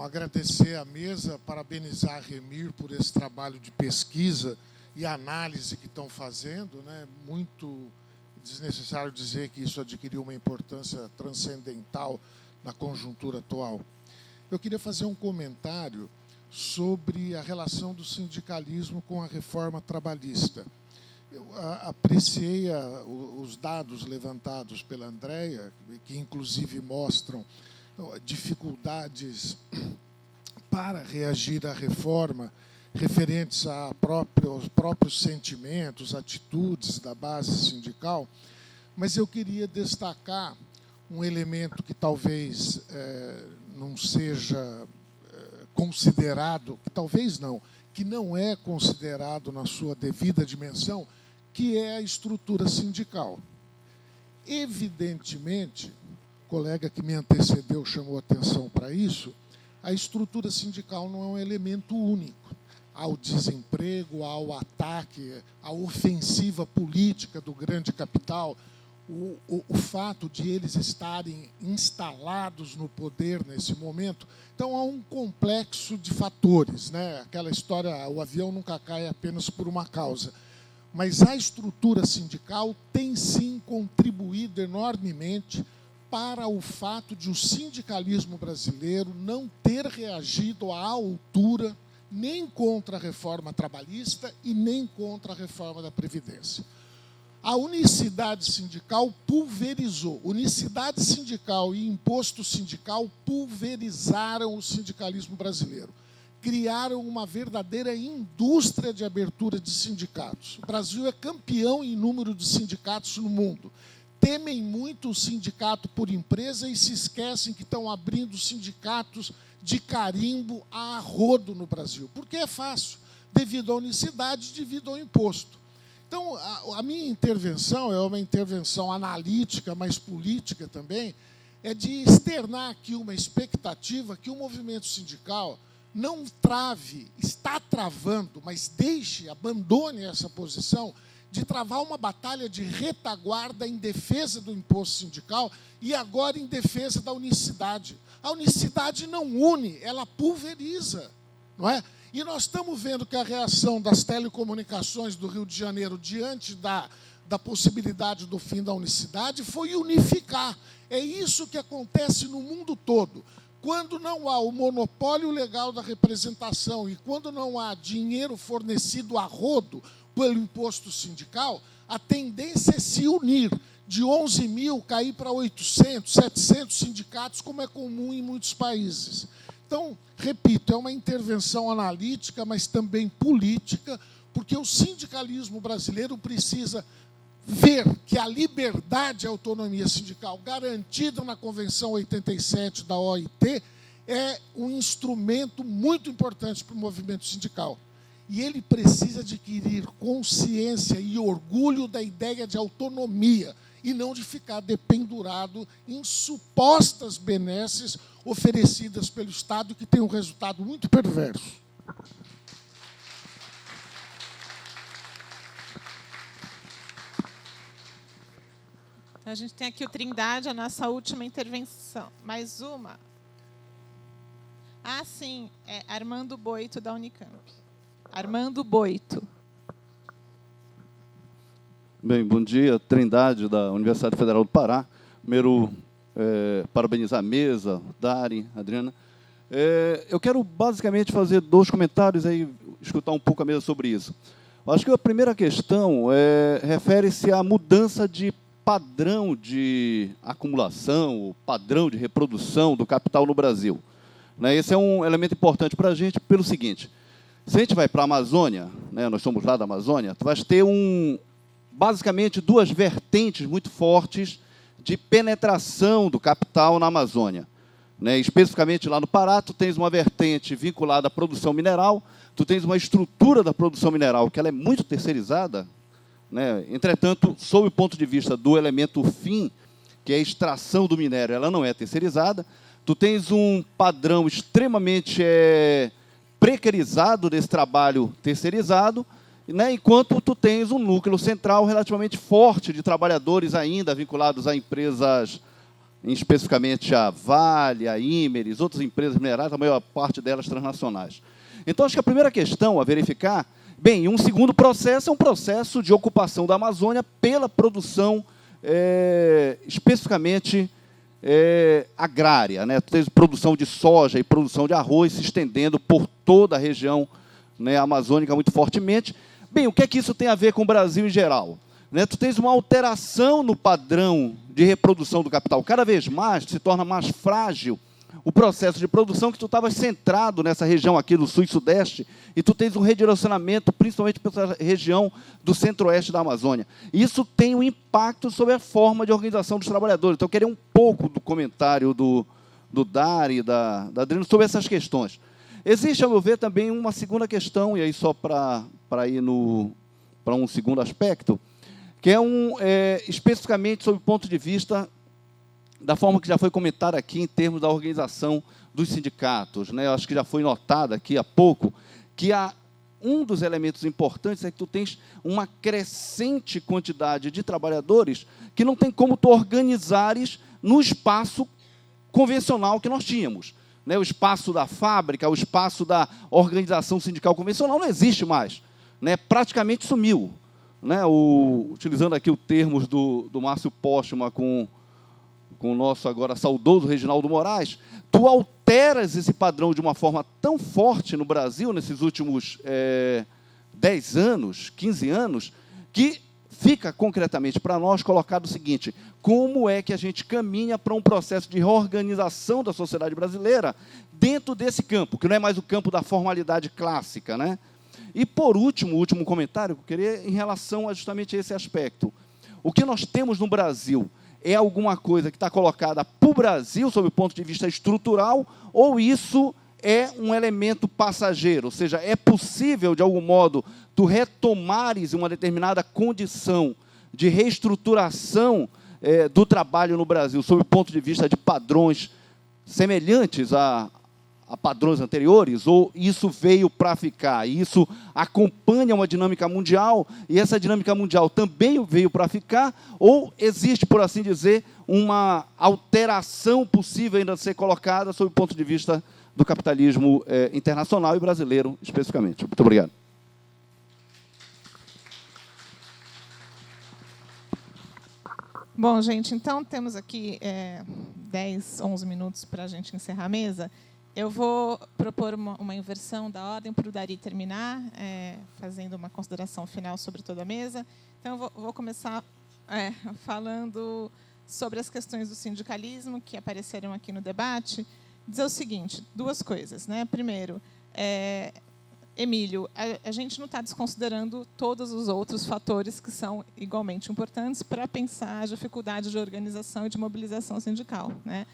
Agradecer à mesa, parabenizar a Remir por esse trabalho de pesquisa e análise que estão fazendo, né? Muito desnecessário dizer que isso adquiriu uma importância transcendental na conjuntura atual. Eu queria fazer um comentário sobre a relação do sindicalismo com a reforma trabalhista. Eu apreciei os dados levantados pela Andréia, que inclusive mostram dificuldades para reagir à reforma referentes aos próprios sentimentos, atitudes da base sindical, mas eu queria destacar um elemento que talvez não seja considerado, que não é considerado na sua devida dimensão, que é a estrutura sindical. Evidentemente, o colega que me antecedeu chamou atenção para isso, a estrutura sindical não é um elemento único. Ao desemprego, ao ataque, à ofensiva política do grande capital, o fato de eles estarem instalados no poder nesse momento. Então, há um complexo de fatores, né? Aquela história, o avião nunca cai apenas por uma causa. Mas a estrutura sindical tem, sim, contribuído enormemente para o fato de o sindicalismo brasileiro não ter reagido à altura nem contra a reforma trabalhista e nem contra a reforma da Previdência. A unicidade sindical pulverizou. Unicidade sindical e imposto sindical pulverizaram o sindicalismo brasileiro. Criaram uma verdadeira indústria de abertura de sindicatos. O Brasil é campeão em número de sindicatos no mundo. Temem muito o sindicato por empresa e se esquecem que estão abrindo sindicatos de carimbo a rodo no Brasil. Porque é fácil, devido à unicidade, devido ao imposto. Então, a minha intervenção é uma intervenção analítica, mas política também, é de externar aqui uma expectativa que o movimento sindical não trave, está travando, mas abandone essa posição de travar uma batalha de retaguarda em defesa do imposto sindical e agora em defesa da unicidade. A unicidade não une, ela pulveriza, não é? E nós estamos vendo que a reação das telecomunicações do Rio de Janeiro diante da possibilidade do fim da unicidade foi unificar. É isso que acontece no mundo todo. Quando não há o monopólio legal da representação e quando não há dinheiro fornecido a rodo pelo imposto sindical, a tendência é se unir, de 11 mil cair para 800, 700 sindicatos, como é comum em muitos países. Então, repito, é uma intervenção analítica, mas também política, porque o sindicalismo brasileiro precisa ver que a liberdade e a autonomia sindical garantida na Convenção 87 da OIT é um instrumento muito importante para o movimento sindical. E ele precisa adquirir consciência e orgulho da ideia de autonomia e não de ficar dependurado em supostas benesses oferecidas pelo Estado, que tem um resultado muito perverso. A gente tem aqui o Trindade, a nossa última intervenção. Mais uma. Ah, sim, é Armando Boito, da Unicamp. Armando Boito. Bem, bom dia, Trindade, da Universidade Federal do Pará. Primeiro, parabenizar a mesa, Dari, Adriana. Eu quero, basicamente, fazer 2 comentários e escutar um pouco a mesa sobre isso. Acho que a primeira questão refere-se à mudança de padrão de acumulação, padrão de reprodução do capital no Brasil. Esse é um elemento importante para a gente pelo seguinte: se a gente vai para a Amazônia, nós somos lá da Amazônia, tu vais ter basicamente 2 vertentes muito fortes de penetração do capital na Amazônia. Especificamente lá no Pará, tu tens uma vertente vinculada à produção mineral, tu tens uma estrutura da produção mineral que ela é muito terceirizada, entretanto, sob o ponto de vista do elemento fim, que é a extração do minério, ela não é terceirizada. Tu tens um padrão extremamente precarizado desse trabalho terceirizado, enquanto tu tens um núcleo central relativamente forte de trabalhadores ainda vinculados a empresas, especificamente a Vale, a Imeris, outras empresas minerais, a maior parte delas transnacionais. Então, acho que a primeira questão a verificar, bem, um segundo processo é um processo de ocupação da Amazônia pela produção especificamente agrária, né? Tu tens produção de soja e produção de arroz se estendendo por toda a região, né, amazônica muito fortemente. Bem, o que é que isso tem a ver com o Brasil em geral? Né, tu tens uma alteração no padrão de reprodução do capital. Cada vez mais se torna mais frágil o processo de produção, que tu estavas centrado nessa região aqui do sul e sudeste, e tu tens um redirecionamento, principalmente para essa região do centro-oeste da Amazônia. Isso tem um impacto sobre a forma de organização dos trabalhadores. Então, eu queria um pouco do comentário do Dari e da Adriana sobre essas questões. Existe, a meu ver, também uma segunda questão, e aí só para ir para um segundo aspecto, que é especificamente sob o ponto de vista da forma que já foi comentada aqui em termos da organização dos sindicatos, né? Eu acho que já foi notado aqui há pouco que um dos elementos importantes é que tu tens uma crescente quantidade de trabalhadores que não tem como tu organizares no espaço convencional que nós tínhamos. Né? O espaço da fábrica, o espaço da organização sindical convencional não existe mais. Né? Praticamente sumiu. Né? Utilizando aqui os termos do Márcio Póstuma com o nosso agora saudoso Reginaldo Moraes, tu alteras esse padrão de uma forma tão forte no Brasil, nesses últimos 10 anos, 15 anos, que fica concretamente para nós colocado o seguinte: como é que a gente caminha para um processo de reorganização da sociedade brasileira dentro desse campo, que não é mais o campo da formalidade clássica, né? E, por último, o último comentário que eu queria em relação a justamente esse aspecto. O que nós temos no Brasil é alguma coisa que está colocada para o Brasil, sob o ponto de vista estrutural, ou isso é um elemento passageiro? Ou seja, é possível, de algum modo, tu retomares uma determinada condição de reestruturação do trabalho no Brasil, sob o ponto de vista de padrões semelhantes a padrões anteriores, ou isso veio para ficar, e isso acompanha uma dinâmica mundial, e essa dinâmica mundial também veio para ficar, ou existe, por assim dizer, uma alteração possível ainda a ser colocada sob o ponto de vista do capitalismo internacional e brasileiro, especificamente. Muito obrigado. Bom, gente, então temos aqui 10, 11 minutos para a gente encerrar a mesa. Eu vou propor uma inversão da ordem para o Dari terminar, fazendo uma consideração final sobre toda a mesa. Então, eu vou começar falando sobre as questões do sindicalismo que apareceram aqui no debate. Dizer o seguinte, duas coisas. Né? Primeiro, Emílio, a gente não está desconsiderando todos os outros fatores que são igualmente importantes para pensar a dificuldade de organização e de mobilização sindical. Né?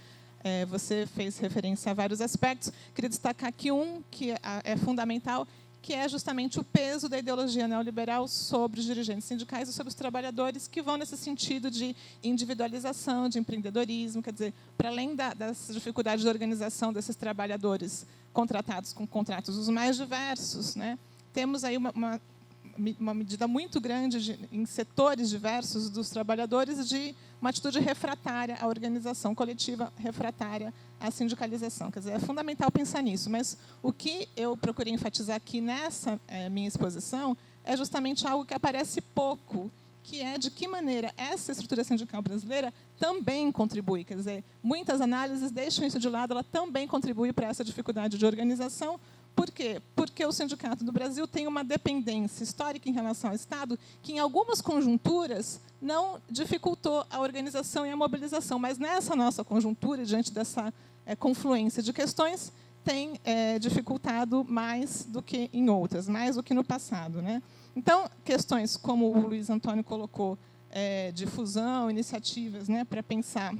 Você fez referência a vários aspectos. Queria destacar aqui um que é fundamental, que é justamente o peso da ideologia neoliberal sobre os dirigentes sindicais e sobre os trabalhadores, que vão nesse sentido de individualização, de empreendedorismo, quer dizer, para além das dificuldades de organização desses trabalhadores contratados com contratos os mais diversos, né? Temos aí uma medida muito grande em setores diversos dos trabalhadores de uma atitude refratária à organização coletiva, refratária à sindicalização. Quer dizer, é fundamental pensar nisso, mas o que eu procurei enfatizar aqui nessa minha exposição é justamente algo que aparece pouco, que é de que maneira essa estrutura sindical brasileira também contribui. Quer dizer, muitas análises deixam isso de lado, ela também contribui para essa dificuldade de organização. Por quê? Porque o sindicato do Brasil tem uma dependência histórica em relação ao Estado que, em algumas conjunturas, não dificultou a organização e a mobilização, mas nessa nossa conjuntura, diante dessa confluência de questões, tem dificultado mais do que em outras, mais do que no passado. Né? Então, questões como o Luiz Antônio colocou, de fusão, iniciativas, né, para pensar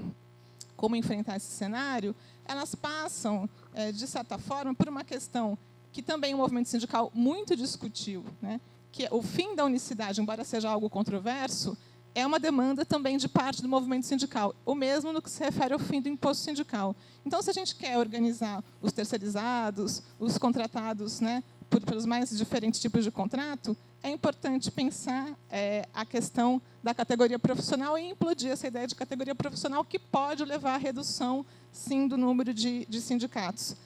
como enfrentar esse cenário, elas passam, de certa forma, por uma questão que também o movimento sindical muito discutiu, né? Que o fim da unicidade, embora seja algo controverso, é uma demanda também de parte do movimento sindical, o mesmo no que se refere ao fim do imposto sindical. Então, se a gente quer organizar os terceirizados, os contratados, né, pelos mais diferentes tipos de contrato, é importante pensar a questão da categoria profissional e implodir essa ideia de categoria profissional que pode levar à redução, sim, do número de sindicatos.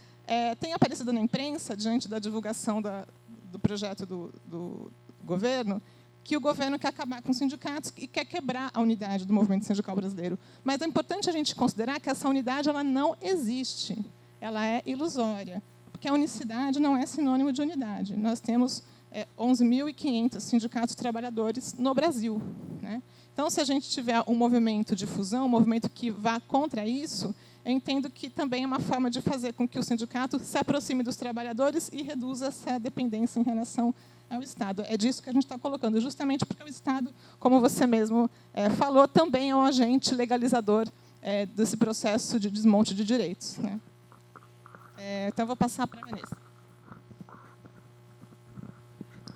Tem aparecido na imprensa, diante da divulgação do projeto do governo, que o governo quer acabar com os sindicatos e quer quebrar a unidade do movimento sindical brasileiro. Mas é importante a gente considerar que essa unidade ela não existe, ela é ilusória, porque a unicidade não é sinônimo de unidade. Nós temos 11.500 sindicatos trabalhadores no Brasil, né? Então, se a gente tiver um movimento de fusão, um movimento que vá contra isso, eu entendo que também é uma forma de fazer com que o sindicato se aproxime dos trabalhadores e reduza essa dependência em relação ao Estado. É disso que a gente está colocando, justamente porque o Estado, como você mesmo falou, também é um agente legalizador desse processo de desmonte de direitos, né? Então, eu vou passar para a Vanessa.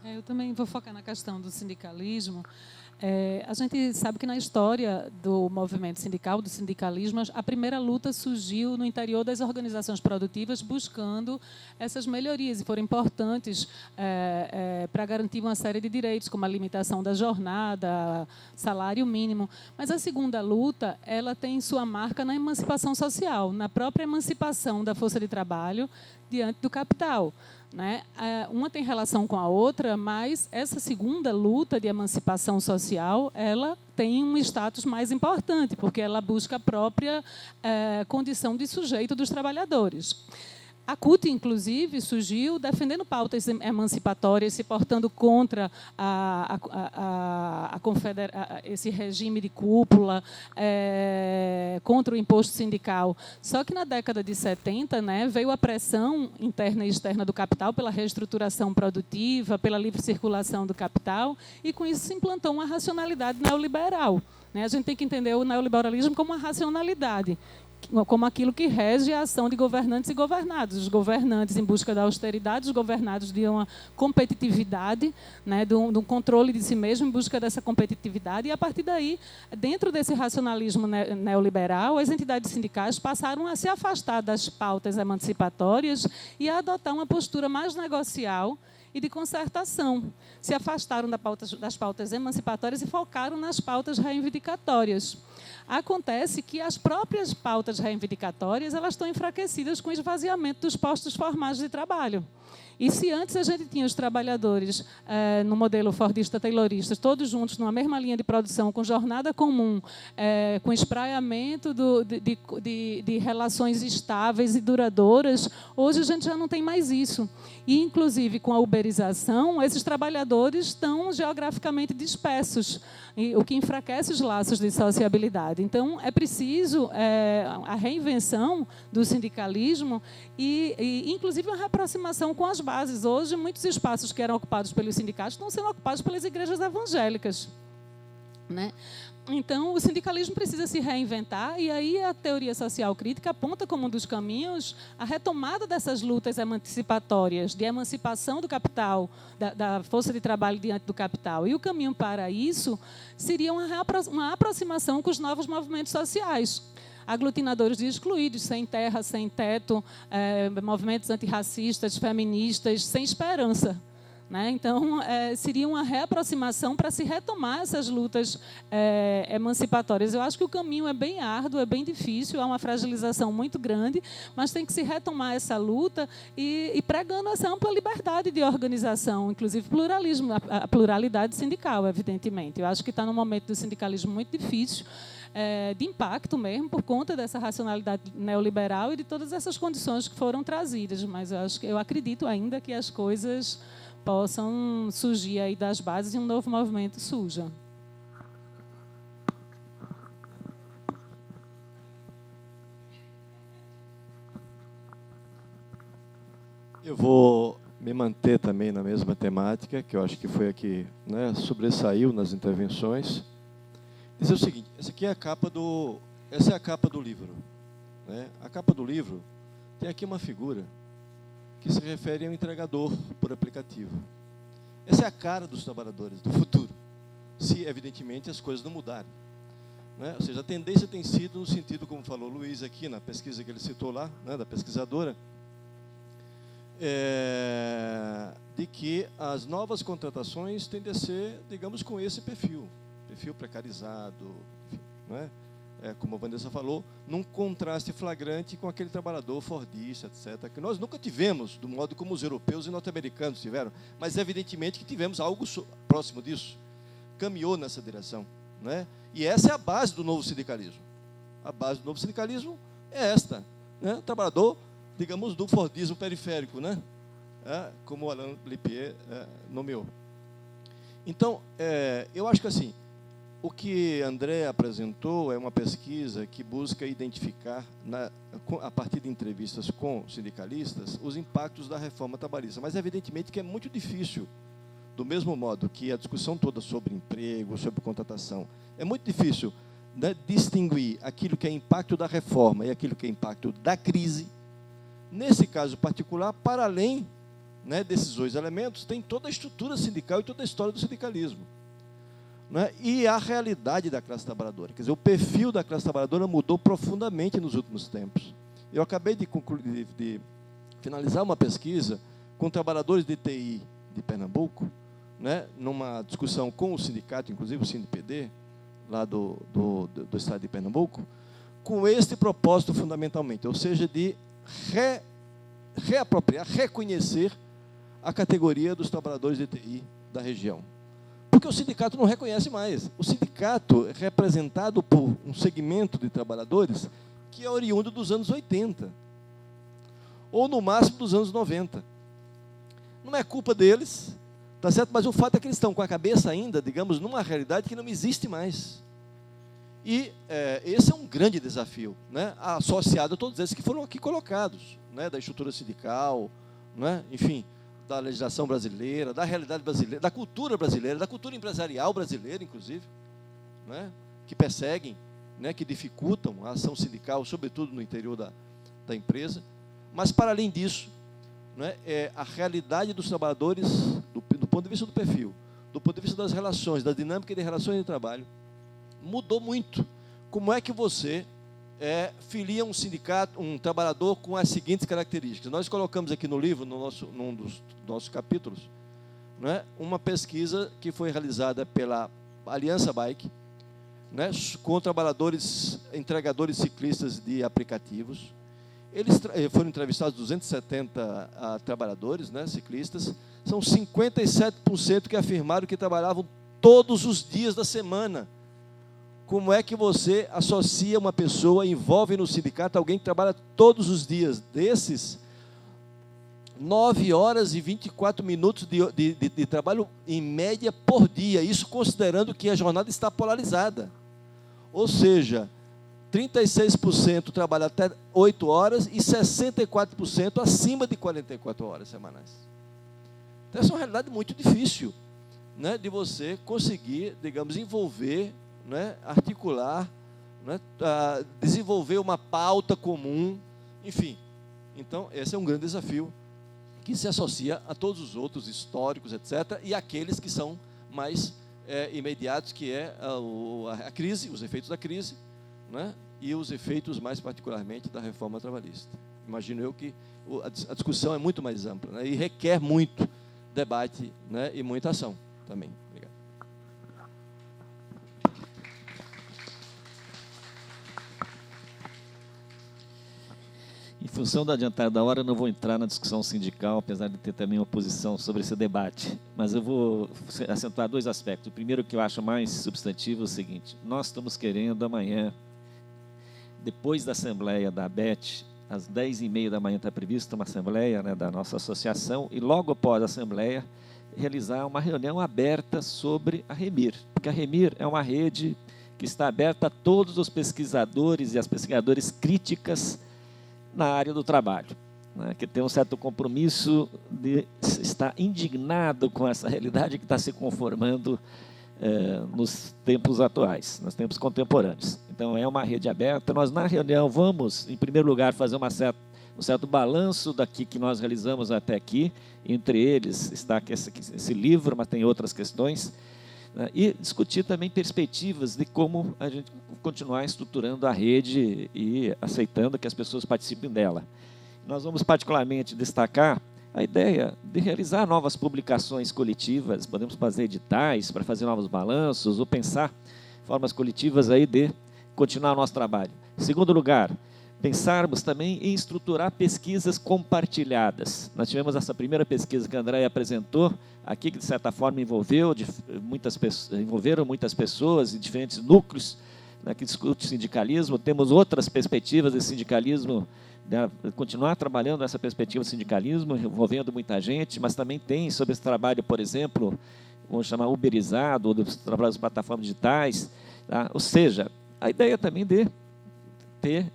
Eu também vou focar na questão do sindicalismo. A gente sabe que na história do movimento sindical, do sindicalismo, a primeira luta surgiu no interior das organizações produtivas buscando essas melhorias e foram importantes para garantir uma série de direitos, como a limitação da jornada, salário mínimo. Mas a segunda luta ela tem sua marca na emancipação social, na própria emancipação da força de trabalho diante do capital, né? Uma tem relação com a outra, mas essa segunda luta de emancipação social, ela tem um status mais importante, porque ela busca a própria condição de sujeito dos trabalhadores. A CUT, inclusive, surgiu defendendo pautas emancipatórias, se portando contra esse regime de cúpula, contra o imposto sindical. Só que na década de 70, né, veio a pressão interna e externa do capital pela reestruturação produtiva, pela livre circulação do capital, e com isso se implantou uma racionalidade neoliberal, né? A gente tem que entender o neoliberalismo como uma racionalidade, como aquilo que rege a ação de governantes e governados. Os governantes em busca da austeridade, os governados de uma competitividade, né, de um controle de si mesmo em busca dessa competitividade. E, a partir daí, dentro desse racionalismo neoliberal, as entidades sindicais passaram a se afastar das pautas emancipatórias e a adotar uma postura mais negocial e de concertação. Se afastaram das pautas emancipatórias e focaram nas pautas reivindicatórias. Acontece que as próprias pautas reivindicatórias elas estão enfraquecidas com o esvaziamento dos postos formais de trabalho. E se antes a gente tinha os trabalhadores no modelo fordista-taylorista, todos juntos numa mesma linha de produção, com jornada comum, com espraiamento de relações estáveis e duradouras, hoje a gente já não tem mais isso. E, inclusive, com a uberização, esses trabalhadores estão geograficamente dispersos, o que enfraquece os laços de sociabilidade. Então, é preciso a reinvenção do sindicalismo e, inclusive, uma reaproximação com as bases. Hoje, muitos espaços que eram ocupados pelos sindicatos estão sendo ocupados pelas igrejas evangélicas, né? Então, o sindicalismo precisa se reinventar, e aí a teoria social crítica aponta como um dos caminhos a retomada dessas lutas emancipatórias, de emancipação do capital, da força de trabalho diante do capital. E o caminho para isso seria uma aproximação com os novos movimentos sociais, aglutinadores de excluídos, sem terra, sem teto, movimentos antirracistas, feministas, sem esperança, né? Então, seria uma reaproximação para se retomar essas lutas emancipatórias. Eu acho que o caminho é bem árduo, é bem difícil, há uma fragilização muito grande, mas tem que se retomar essa luta e pregando essa ampla liberdade de organização, inclusive pluralismo, a pluralidade sindical, evidentemente. Eu acho que está num momento do sindicalismo muito difícil, de impacto mesmo, por conta dessa racionalidade neoliberal e de todas essas condições que foram trazidas. Mas eu acredito ainda que as coisas possam surgir aí das bases e um novo movimento surja. Eu vou me manter também na mesma temática, que eu acho que foi a que, né, sobressaiu nas intervenções. Dizer o seguinte: essa é a capa do livro, né? A capa do livro tem aqui uma figura que se refere ao entregador por aplicativo. Essa é a cara dos trabalhadores do futuro, se, evidentemente, as coisas não mudarem, né? Ou seja, a tendência tem sido no sentido, como falou o Luiz aqui, na pesquisa que ele citou lá, né, da pesquisadora, de que as novas contratações tendem a ser, digamos, com esse perfil precarizado, né? Como a Vanessa falou, num contraste flagrante com aquele trabalhador fordista, etc., que nós nunca tivemos, do modo como os europeus e norte-americanos tiveram, mas evidentemente que tivemos algo próximo disso. caminhou nessa direção, né? E essa é a base do novo sindicalismo. A base do novo sindicalismo é esta, né? O trabalhador, digamos, do fordismo periférico, né? Como o Alain Lippier nomeou. Então, eu acho que assim, o que André apresentou é uma pesquisa que busca identificar, a partir de entrevistas com sindicalistas, os impactos da reforma trabalhista. Mas, evidentemente, que é muito difícil, do mesmo modo que a discussão toda sobre emprego, sobre contratação, é muito difícil, né, distinguir aquilo que é impacto da reforma e aquilo que é impacto da crise. Nesse caso particular, para além, né, desses dois elementos, tem toda a estrutura sindical e toda a história do sindicalismo, né, e a realidade da classe trabalhadora. Quer dizer, o perfil da classe trabalhadora mudou profundamente nos últimos tempos. Eu acabei de finalizar uma pesquisa com trabalhadores de TI de Pernambuco, né, numa discussão com o sindicato, inclusive o SINDPD, lá do estado de Pernambuco, com este propósito fundamentalmente, ou seja, de reapropriar, reconhecer a categoria dos trabalhadores de TI da região. Porque o sindicato não reconhece mais. O sindicato é representado por um segmento de trabalhadores que é oriundo dos anos 80, ou no máximo dos anos 90. Não é culpa deles, tá certo? Mas o fato é que eles estão com a cabeça ainda, digamos, numa realidade que não existe mais. E esse é um grande desafio, né, associado a todos esses que foram aqui colocados, né, da estrutura sindical, né, enfim, da legislação brasileira, da realidade brasileira, da cultura brasileira, da cultura empresarial brasileira, inclusive, né, que perseguem, né, que dificultam a ação sindical, sobretudo no interior da empresa. Mas, para além disso, né, a realidade dos trabalhadores, do ponto de vista do perfil, do ponto de vista das relações, da dinâmica de relações de trabalho, mudou muito. Como é que você filia um sindicato, um trabalhador com as seguintes características? Nós colocamos aqui no livro, num dos nossos capítulos, né, uma pesquisa que foi realizada pela Aliança Bike, né, com trabalhadores, entregadores ciclistas de aplicativos. Eles foram entrevistados 270 trabalhadores, né, ciclistas. São 57% que afirmaram que trabalhavam todos os dias da semana. Como é que você associa uma pessoa, envolve no sindicato alguém que trabalha todos os dias? Desses, 9 horas e 24 minutos de trabalho, em média, por dia. Isso considerando que a jornada está polarizada. Ou seja, 36% trabalha até 8 horas e 64% acima de 44 horas semanais. Então, essa é uma realidade muito difícil, né, de você conseguir, digamos, envolver, né, articular, né, desenvolver uma pauta comum, enfim. Então, esse é um grande desafio que se associa a todos os outros históricos, etc., e aqueles que são mais imediatos, que é a crise, os efeitos da crise, né, e os efeitos, mais particularmente, da reforma trabalhista. Imagino eu que a discussão é muito mais ampla, né, e requer muito debate, né, e muita ação também. Obrigado. Em função da adiantada da hora, eu não vou entrar na discussão sindical, apesar de ter também uma posição sobre esse debate. Mas eu vou acentuar 2 aspectos. O primeiro, que eu acho mais substantivo, é o seguinte: nós estamos querendo amanhã, depois da assembleia da ABET, às 10h30 da manhã está prevista uma assembleia, né, da nossa associação, e logo após a assembleia, realizar uma reunião aberta sobre a REMIR. Porque a REMIR é uma rede que está aberta a todos os pesquisadores e as pesquisadoras críticas na área do trabalho, né, que tem um certo compromisso de estar indignado com essa realidade que está se conformando nos tempos atuais, nos tempos contemporâneos. Então, é uma rede aberta. Nós, na reunião, vamos, em primeiro lugar, fazer um certo balanço daqui que nós realizamos até aqui. Entre eles está esse livro, mas tem outras questões, né, e discutir também perspectivas de como a gente continuar estruturando a rede e aceitando que as pessoas participem dela. Nós vamos particularmente destacar a ideia de realizar novas publicações coletivas. Podemos fazer editais para fazer novos balanços ou pensar formas coletivas aí de continuar o nosso trabalho. Em segundo lugar, pensarmos também em estruturar pesquisas compartilhadas. Nós tivemos essa primeira pesquisa que a Andréia apresentou aqui, que de certa forma envolveram muitas pessoas em diferentes núcleos, né, que discute sindicalismo. Temos outras perspectivas de sindicalismo, né, continuar trabalhando nessa perspectiva de sindicalismo, envolvendo muita gente, mas também tem sobre esse trabalho, por exemplo, vamos chamar uberizado, ou dos trabalhos das plataformas digitais, tá? Ou seja, a ideia também de ter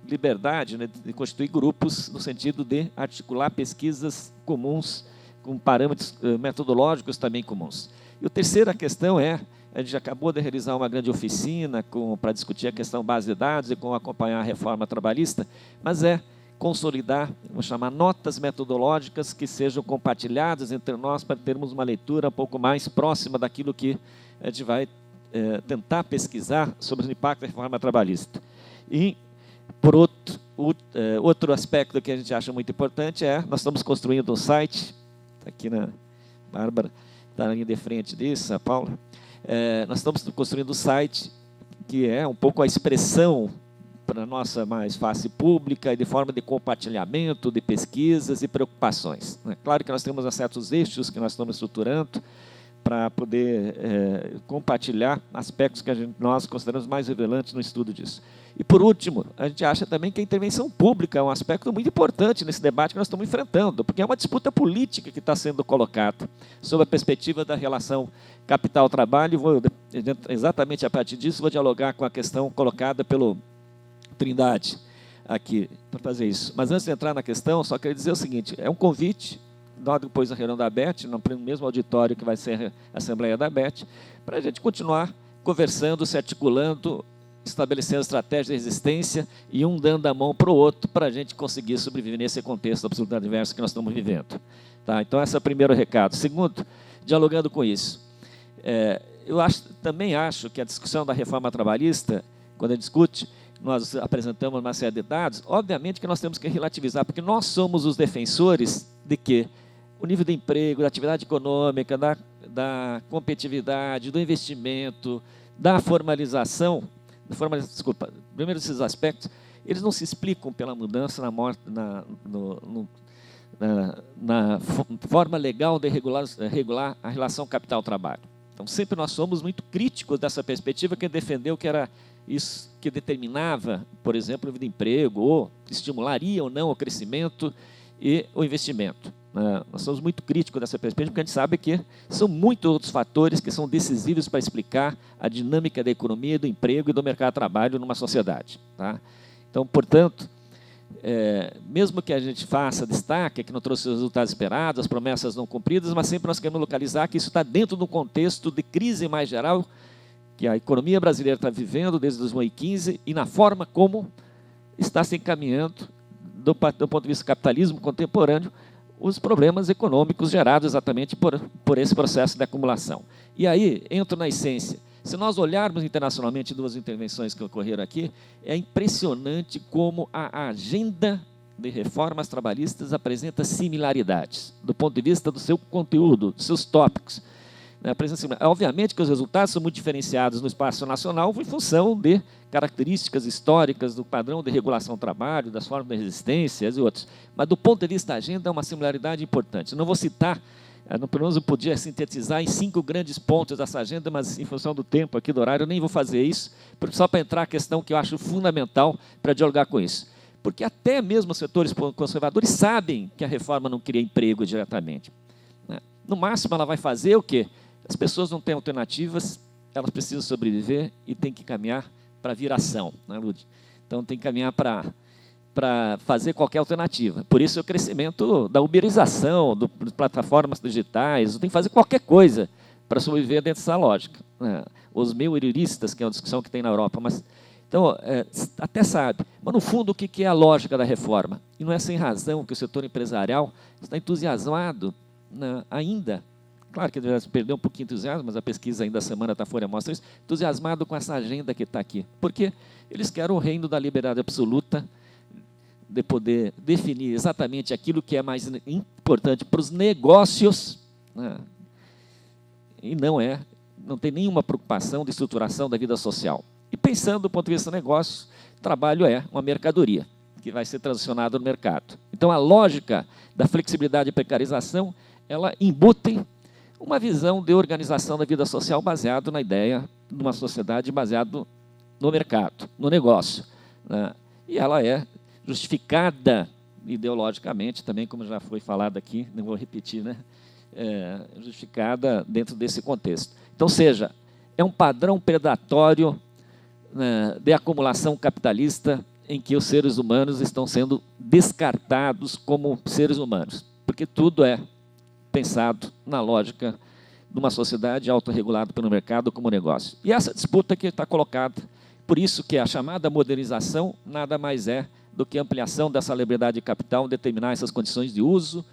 liberdade, né, de constituir grupos no sentido de articular pesquisas comuns, com parâmetros metodológicos também comuns. E a terceira questão é, a gente acabou de realizar uma grande oficina para discutir a questão base de dados e como acompanhar a reforma trabalhista, mas é consolidar, vamos chamar, notas metodológicas que sejam compartilhadas entre nós para termos uma leitura um pouco mais próxima daquilo que a gente vai tentar pesquisar sobre o impacto da reforma trabalhista. E, por outro aspecto que a gente acha muito importante nós estamos construindo um site, aqui na Bárbara, está na linha de frente disso, a Paula, nós estamos construindo um site que é um pouco a expressão para a nossa mais face pública e de forma de compartilhamento de pesquisas e preocupações. Claro que nós temos certos eixos que nós estamos estruturando para poder compartilhar aspectos que nós consideramos mais relevantes no estudo disso. E, por último, a gente acha também que a intervenção pública é um aspecto muito importante nesse debate que nós estamos enfrentando, porque é uma disputa política que está sendo colocada sob a perspectiva da relação capital-trabalho. Exatamente a partir disso, vou dialogar com a questão colocada pelo Trindade aqui, para fazer isso. Mas, antes de entrar na questão, só queria dizer o seguinte, é um convite, logo depois da reunião da ABET, no mesmo auditório que vai ser a Assembleia da ABET, para a gente continuar conversando, se articulando, estabelecendo estratégias de resistência e um dando a mão para o outro para a gente conseguir sobreviver nesse contexto absolutamente adverso que nós estamos vivendo. Tá? Então, esse é o primeiro recado. Segundo, dialogando com isso, eu também acho que a discussão da reforma trabalhista, quando a gente discute, nós apresentamos uma série de dados, obviamente que nós temos que relativizar, porque nós somos os defensores de que o nível de emprego, da atividade econômica, da competitividade, do investimento, da formalização, primeiro esses aspectos, eles não se explicam pela mudança na forma legal de regular a relação capital-trabalho. Então, sempre nós somos muito críticos dessa perspectiva que defendeu que era isso que determinava, por exemplo, o nível de emprego, ou estimularia ou não o crescimento e o investimento. Nós somos muito críticos dessa perspectiva, porque a gente sabe que são muitos outros fatores que são decisivos para explicar a dinâmica da economia, do emprego e do mercado de trabalho numa sociedade. Tá? Então, portanto, mesmo que a gente faça destaque, que não trouxe os resultados esperados, as promessas não cumpridas, mas sempre nós queremos localizar que isso está dentro do contexto de crise mais geral que a economia brasileira está vivendo desde 2015 e na forma como está se encaminhando, do ponto de vista do capitalismo contemporâneo, os problemas econômicos gerados exatamente por esse processo de acumulação. E aí, entro na essência. Se nós olharmos internacionalmente duas intervenções que ocorreram aqui, é impressionante como a agenda de reformas trabalhistas apresenta similaridades, do ponto de vista do seu conteúdo, dos seus tópicos. Obviamente que os resultados são muito diferenciados no espaço nacional em função de características históricas do padrão de regulação do trabalho, das formas de resistências e outros. Mas, do ponto de vista da agenda, é uma similaridade importante. Não vou citar, pelo menos eu podia sintetizar em 5 grandes pontos dessa agenda, mas, em função do tempo aqui, do horário, eu nem vou fazer isso, só para entrar a questão que eu acho fundamental para dialogar com isso. Porque até mesmo os setores conservadores sabem que a reforma não cria emprego diretamente. No máximo, ela vai fazer o quê? As pessoas não têm alternativas, elas precisam sobreviver e têm que caminhar para viração, né, Lud? Então, tem que caminhar para fazer qualquer alternativa. Por isso, o crescimento da uberização, das plataformas digitais, tem que fazer qualquer coisa para sobreviver dentro dessa lógica. Né? Os meio-irilistas, que é uma discussão que tem na Europa, mas então, até sabe. Mas, no fundo, o que é a lógica da reforma? E não é sem razão que o setor empresarial está entusiasmado ainda. Claro que ele perdeu um pouquinho de entusiasmo, mas a pesquisa ainda da semana da Folha mostra isso, entusiasmado com essa agenda que está aqui. Porque eles querem o reino da liberdade absoluta, de poder definir exatamente aquilo que é mais importante para os negócios, né? E não é não tem nenhuma preocupação de estruturação da vida social. E pensando do ponto de vista do negócio, trabalho é uma mercadoria, que vai ser transacionada no mercado. Então, a lógica da flexibilidade e precarização, ela embute uma visão de organização da vida social baseado na ideia de uma sociedade baseada no mercado, no negócio, né? E ela é justificada ideologicamente, também, como já foi falado aqui, não vou repetir, né? Justificada dentro desse contexto. Então, seja, é um padrão predatório, né, de acumulação capitalista em que os seres humanos estão sendo descartados como seres humanos, porque tudo é pensado na lógica de uma sociedade autorregulada pelo mercado como negócio. E essa disputa que está colocada, por isso que a chamada modernização nada mais é do que a ampliação dessa liberdade de capital, determinar essas condições de uso,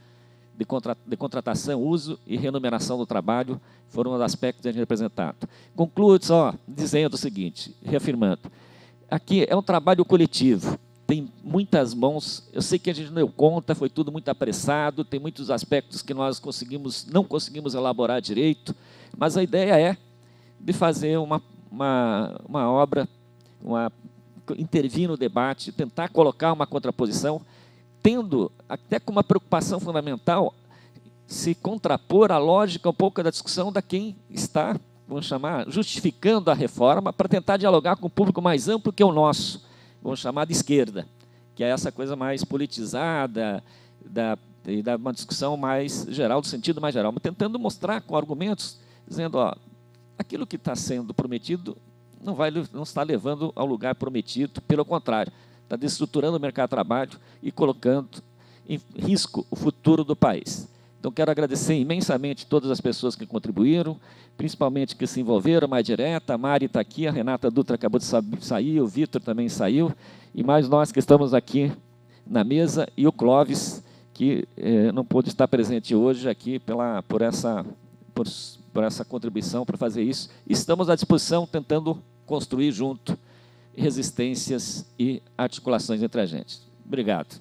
de contratação, uso e remuneração do trabalho, foram os aspectos a gente representado. Concluo só dizendo o seguinte, reafirmando, aqui é um trabalho coletivo, tem muitas mãos, eu sei que a gente não deu conta, foi tudo muito apressado, tem muitos aspectos que nós não conseguimos elaborar direito, mas a ideia é de fazer uma obra, intervir no debate, tentar colocar uma contraposição, tendo até como uma preocupação fundamental se contrapor à lógica um pouco da discussão da quem está, vamos chamar, justificando a reforma para tentar dialogar com um público mais amplo que o nosso, vamos chamar de esquerda, que é essa coisa mais politizada, e da uma discussão mais geral, do sentido mais geral, mas tentando mostrar com argumentos, dizendo, ó, aquilo que está sendo prometido não está levando ao lugar prometido, pelo contrário, está desestruturando o mercado de trabalho e colocando em risco o futuro do país. Então, quero agradecer imensamente todas as pessoas que contribuíram, principalmente que se envolveram mais direta. A Mari está aqui, a Renata Dutra acabou de sair, o Vitor também saiu, e mais nós que estamos aqui na mesa, e o Clóvis, que não pôde estar presente hoje aqui por essa contribuição para fazer isso. Estamos à disposição, tentando construir junto resistências e articulações entre a gente. Obrigado.